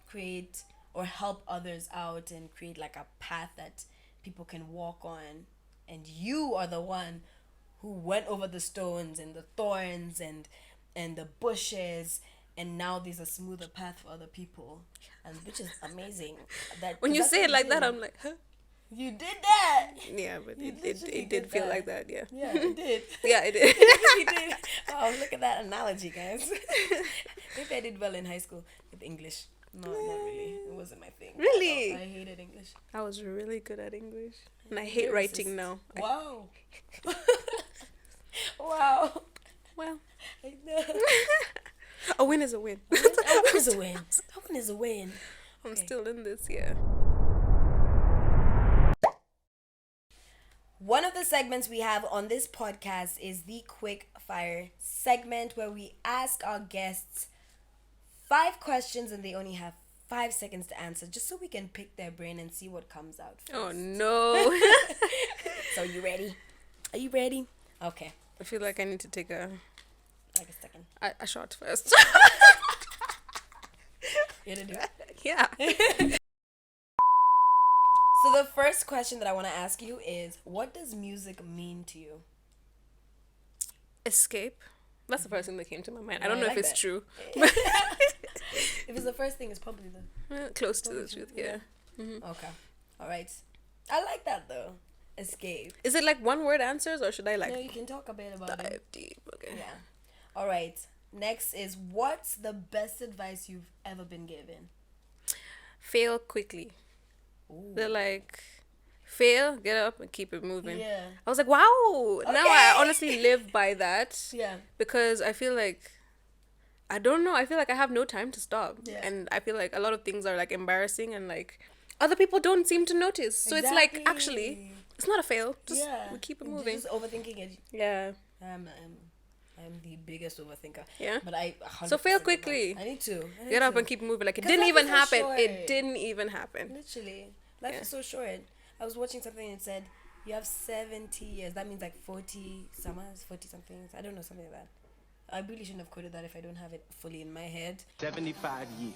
create or help others out and create like a path that people can walk on. And you are the one who went over the stones and the thorns and the bushes, and now there's a smoother path for other people, and which is amazing. That when you say it like that, I'm like, huh? You did that. Yeah, but it did feel like that. Yeah. Yeah, it did. Yeah, it did. It did. Oh, look at that analogy, guys. Maybe I did well in high school with English. No, not really. It wasn't my thing. Really? I hated English. I was really good at English, and I hate writing now. Wow. Wow. Well, I know. a win is a win. A win is a win. A win is a win. I'm still in this, yeah. One of the segments we have on this podcast is the quick fire segment, where we ask our guests 5 questions and they only have 5 seconds to answer, just so we can pick their brain and see what comes out first. Oh no. So you ready? Are you ready? Okay. I feel like I need to take a second. a shot first. You gonna do it? Yeah. So the first question that I want to ask you is, what does music mean to you? Escape. That's the first thing that came to my mind. I don't know if it's true. If it's the first thing, it's probably close to the truth, yeah. Mm-hmm. Okay. All right. I like that though. Escape. Is it like one word answers, or should I like... No, you can talk a bit about it. Dive deep, okay. Yeah. All right. Next is, what's the best advice you've ever been given? Fail quickly. Ooh. They're like, fail, get up, and keep it moving. Yeah. I was like, wow. Okay. Now I honestly live by that. Yeah. Because I feel like, I don't know, I feel like I have no time to stop. Yeah. And I feel like a lot of things are like embarrassing, and like other people don't seem to notice. So it's like, actually, it's not a fail. Just we keep it moving. Just overthinking it. Yeah. I'm the biggest overthinker. Yeah. But So fail quickly. I need to. Get up and keep moving. Like, it didn't even happen. It didn't even happen. Literally. Life is so short. I was watching something and it said, you have 70 years. That means like 40 summers, 40 something. I don't know, something like that. I really shouldn't have quoted that if I don't have it fully in my head. 75 years.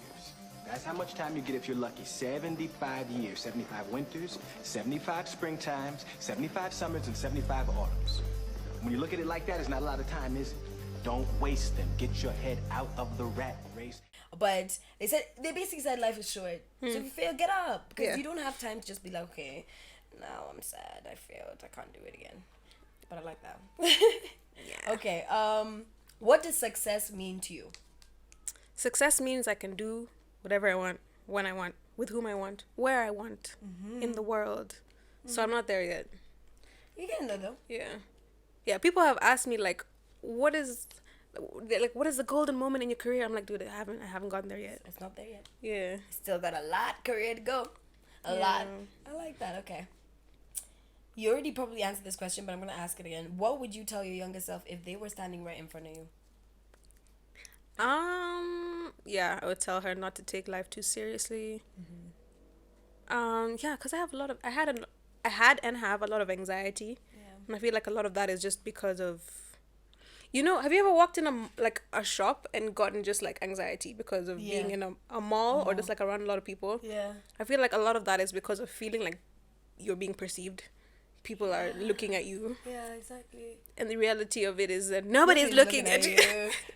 That's how much time you get if you're lucky. 75 years. 75 winters, 75 springtimes, 75 summers, and 75 autumns. When you look at it like that, it's not a lot of time, is it? Don't waste them. Get your head out of the rat race. But they basically said life is short. So if you fail, get up. Because you don't have time to just be like, okay, now I'm sad. I failed. I can't do it again. But I like that. Yeah. Okay. What does success mean to you? Success means I can do whatever I want, when I want, with whom I want, where I want, in the world. So I'm not there yet. You're getting there though. Yeah. Yeah, people have asked me like, what is the golden moment in your career? I'm like, dude, I haven't gotten there yet. It's not there yet. Yeah. Still got a lot career to go. A lot. I like that. Okay. You already probably answered this question, but I'm going to ask it again. What would you tell your younger self if they were standing right in front of you? Yeah, I would tell her not to take life too seriously. Yeah, because I had and have a lot of anxiety. Yeah. And I feel like a lot of that is just because of, have you ever walked in a shop and gotten just like anxiety because of being in a mall or just like around a lot of people? Yeah. I feel like a lot of that is because of feeling like you're being perceived. People are looking at you. Yeah, exactly. And the reality of it is that nobody's looking at you.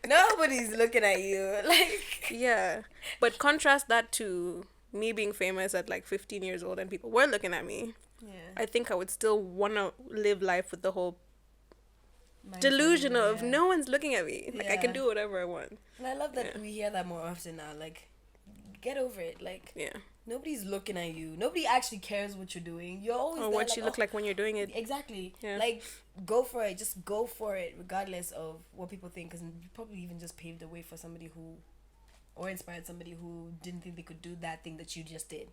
Nobody's looking at you. Like, yeah. But contrast that to me being famous at like 15 years old and people were looking at me. Yeah. I think I would still want to live life with the whole delusion of no one's looking at me. Like, I can do whatever I want. And I love that we hear that more often now. Like, get over it. Like, nobody's looking at you. Nobody actually cares what you're doing. You're always or what you look like when you're doing it. Exactly. Yeah. Like, go for it. Just go for it, regardless of what people think. Because you probably even just paved the way for somebody who, or inspired somebody who didn't think they could do that thing that you just did.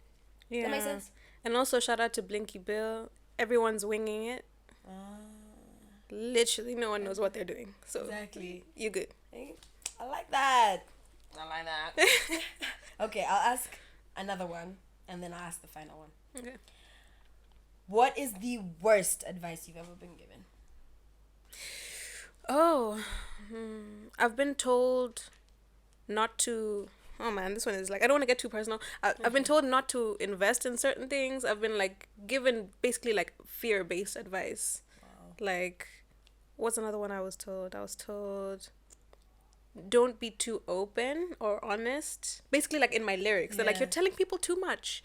Yeah. Does that make sense? And also, shout out to Blinky Bill. Everyone's winging it. Literally, no one knows what they're doing. So exactly. You good. I like that. Okay, I'll ask another one, and then I'll ask the final one. Okay. What is the worst advice you've ever been given? I've been told not to... Oh man, this one is like, I don't want to get too personal. I've been told not to invest in certain things. I've been like given basically like fear-based advice. Wow. Like, what's another one I was told? I was told, don't be too open or honest. Basically like in my lyrics. They're like, you're telling people too much.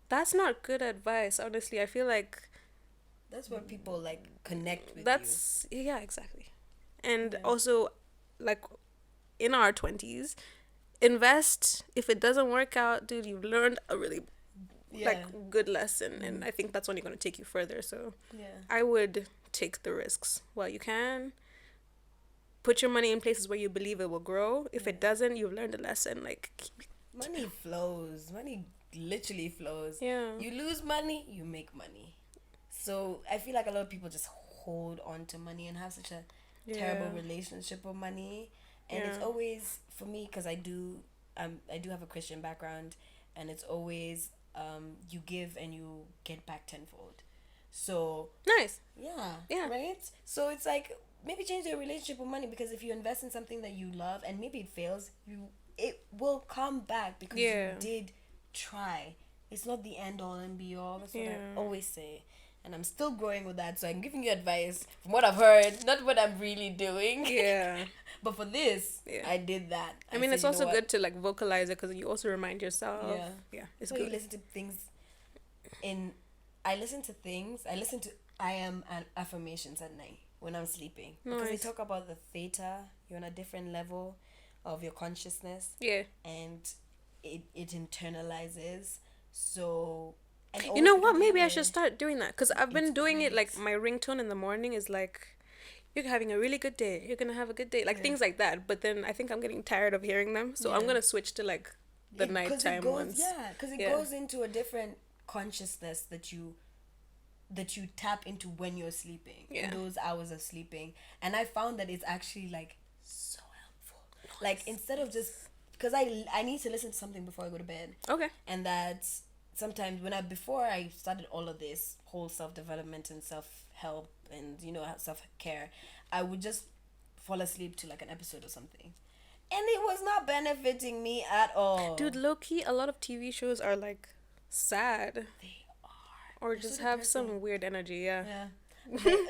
That's not good advice, honestly. I feel like... That's where people like connect with you. Yeah, exactly. And also, like, in our 20s... invest. If it doesn't work out, dude, you've learned a really like good lesson, and I think that's only going to take you further. So I would take the risks while you can. Put your money in places where you believe it will grow. If it doesn't, you've learned a lesson. Like, money flows. Money literally flows. Yeah. You lose money, you make money. So I feel like a lot of people just hold on to money and have such a terrible relationship with money. And it's always, for me, because I do have a Christian background, and it's always you give and you get back tenfold. So nice. Yeah. Right? So it's like, maybe change your relationship with money, because if you invest in something that you love and maybe it fails, it will come back because you did try. It's not the end all and be all. That's what I always say. And I'm still growing with that, so I'm giving you advice from what I've heard, not what I'm really doing. Yeah. But for this, I did that. I mean, it's also good to like vocalize it, because you also remind yourself. Yeah. It's so good. You listen to things. I am affirmations at night when I'm sleeping. Nice. Because they talk about the theta. You're on a different level of your consciousness. Yeah. And it internalizes. So. You know what? Maybe I should start doing that, because I've been doing it. Like, my ringtone in the morning is like, you're having a really good day. You're gonna have a good day. Like things like that. But then I think I'm getting tired of hearing them, so I'm gonna switch to like the nighttime ones. Yeah, because it goes into a different consciousness that you tap into when you're sleeping. In those hours of sleeping, and I found that it's actually like so helpful. Nice. Like, instead of just, because I need to listen to something before I go to bed. Okay. And that's sometimes before I started all of this whole self-development and self-help and self-care, I would just fall asleep to like an episode or something, and it was not benefiting me at all. Dude, low-key, a lot of TV shows are like sad. They are. Or just have some weird energy. Yeah.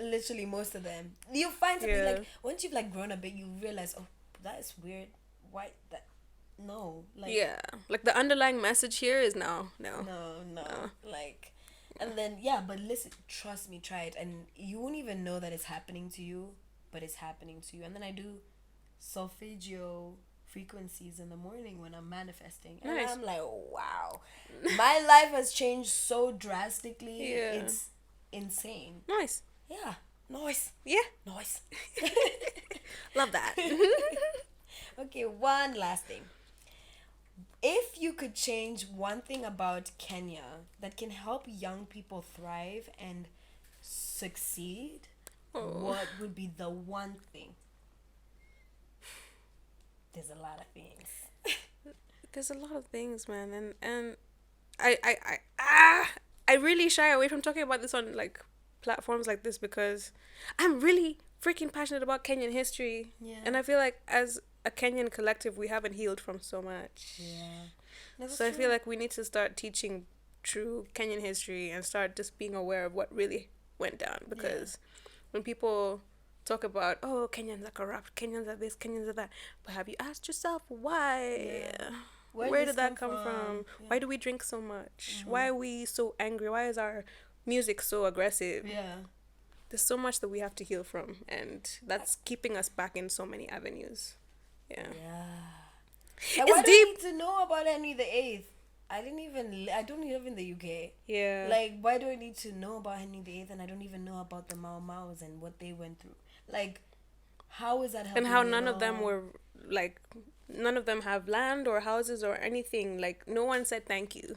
Literally most of them. You find something like, once you've like grown a bit, you realize, oh, that is weird. Why that? No, like, like the underlying message here is no. Like, and then but listen, trust me, try it, and you won't even know that it's happening to you, but it's happening to you. And then I do solfeggio frequencies in the morning when I'm manifesting, and I'm like, wow, my life has changed so drastically. It's insane. Nice. Yeah. Noise. Yeah. Noise. Love that. Okay, one last thing. If you could change one thing about Kenya that can help young people thrive and succeed, what would be the one thing? There's a lot of things. There's a lot of things, man, and I really shy away from talking about this on like platforms like this because I'm really freaking passionate about Kenyan history. Yeah. And I feel like as a Kenyan collective, we haven't healed from so much. Yeah. So I feel like we need to start teaching true Kenyan history and start just being aware of what really went down. Because when people talk about, oh, Kenyans are corrupt, Kenyans are this, Kenyans are that, but have you asked yourself why? Yeah. Where did that come from? Yeah. Why do we drink so much? Why are we so angry? Why is our music so aggressive? Yeah. There's so much that we have to heal from, and that's keeping us back in so many avenues. Yeah. Like, why do I need to know about Henry VIII? I don't live in the UK. Yeah. Like, why do I need to know about Henry VIII and I don't even know about the Mau Maus and what they went through? Like, how is that helping? And how none of them were, like, none of them have land or houses or anything. Like, no one said thank you.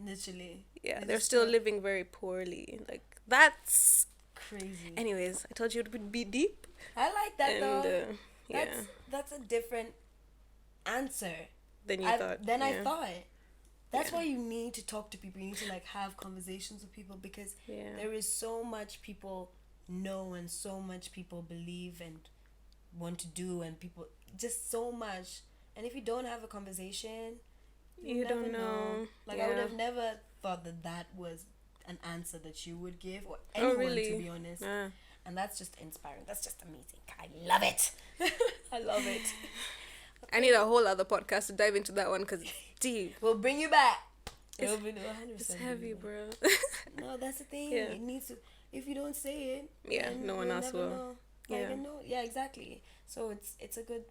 Literally. Yeah, they're still living very poorly. Like, that's crazy. Anyways, I told you it would be deep. I like that, though. Yeah. That's a different answer Than you thought. I thought. That's why you need to talk to people. You need to like have conversations with people because there is so much people know and so much people believe and want to do and people just so much. And if you don't have a conversation, you don't know. Like I would have never thought that was an answer that you would give or anyone, to be honest. And that's just inspiring. That's just amazing. I love it. I love it. I need a whole other podcast to dive into that one because deep. We'll bring you back. It's heavy, bro. No, that's the thing. Yeah. It needs to. If you don't say it, no one else will. Know. Yeah, exactly. So it's a good.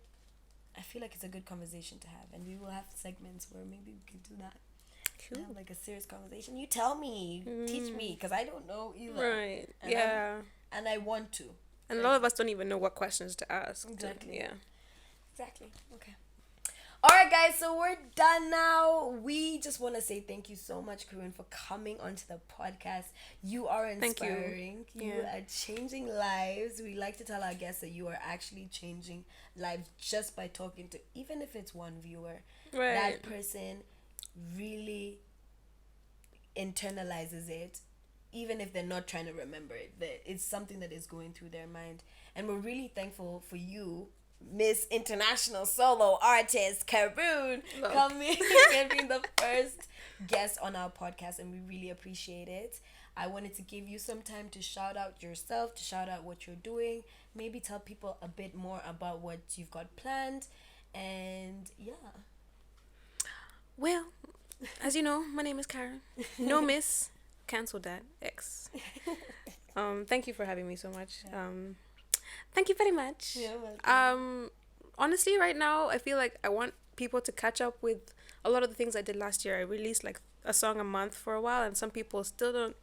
I feel like it's a good conversation to have, and we will have segments where maybe we can do that. Cool. Have like a serious conversation. You tell me, teach me, because I don't know either. Right. And and I want to. And a lot of us don't even know what questions to ask. Exactly. Yeah. Exactly. Okay. All right, guys. So we're done now. We just want to say thank you so much, Karun, for coming onto the podcast. You are inspiring. Thank you. You are changing lives. We like to tell our guests that you are actually changing lives just by talking to, even if it's one viewer. Right. That person really internalizes it, even if they're not trying to remember it. That it's something that is going through their mind. And we're really thankful for you, Miss International Solo Artist Karun, coming and being the first guest on our podcast, and we really appreciate it. I wanted to give you some time to shout out yourself, to shout out what you're doing, maybe tell people a bit more about what you've got planned, and Well, as you know, my name is Karun. No miss, cancel that, X. Thank you for having me so much. Thank you very much. You're welcome. Honestly, right now, I feel like I want people to catch up with a lot of the things I did last year. I released like a song a month for a while, and some people still don't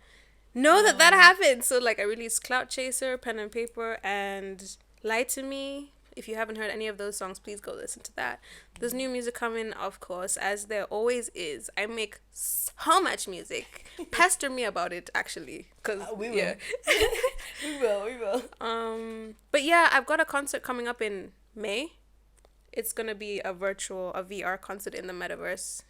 know that happened. So like I released Clout Chaser, Pen and Paper, and Lie to Me. If you haven't heard any of those songs, please go listen to that. There's new music coming, of course, as there always is. I make so much music. Pester me about it, actually. We will. we will. But yeah, I've got a concert coming up in May. It's going to be a VR concert in the metaverse.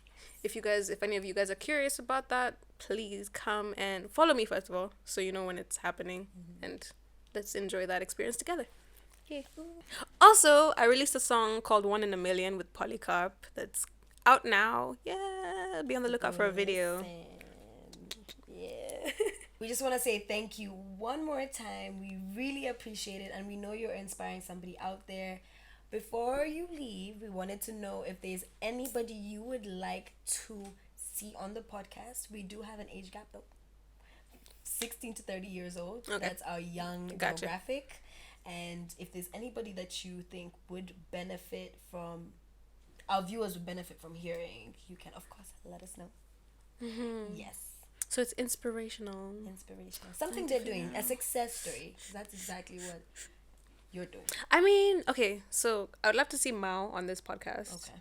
If any of you guys are curious about that, please come and follow me, first of all, so you know when it's happening. And let's enjoy that experience together. Yeah. Also, I released a song called 1 in a Million with Polycarp that's out now. Yeah, be on the lookout for a video. Yeah. We just want to say thank you one more time. We really appreciate it, and we know you're inspiring somebody out there. Before you leave, we wanted to know if there's anybody you would like to see on the podcast. We do have an age gap though. 16 to 30 years old. Okay. That's our young demographic. And if there's anybody that you think would benefit from, our viewers would benefit from hearing, you can of course let us know. Yes. So it's inspirational. Something they're doing, a success story. That's exactly what you're doing. I mean, okay, so I would love to see Mao on this podcast. Okay.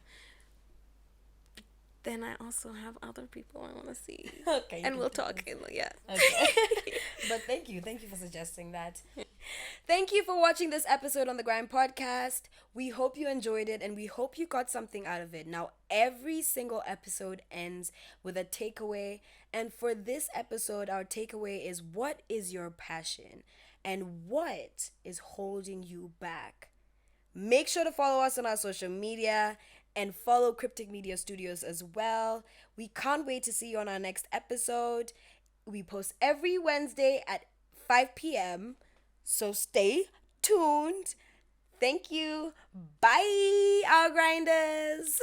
Then I also have other people I want to see. Okay. And we'll talk. Yeah. Okay. But thank you for suggesting that. Thank you for watching this episode on the Grind Podcast. We hope you enjoyed it and we hope you got something out of it. Now, every single episode ends with a takeaway. And for this episode, our takeaway is, what is your passion and what is holding you back? Make sure to follow us on our social media and follow Cryptic Media Studios as well. We can't wait to see you on our next episode. We post every Wednesday at 5 p.m. So stay tuned. Thank you. Bye, our grinders.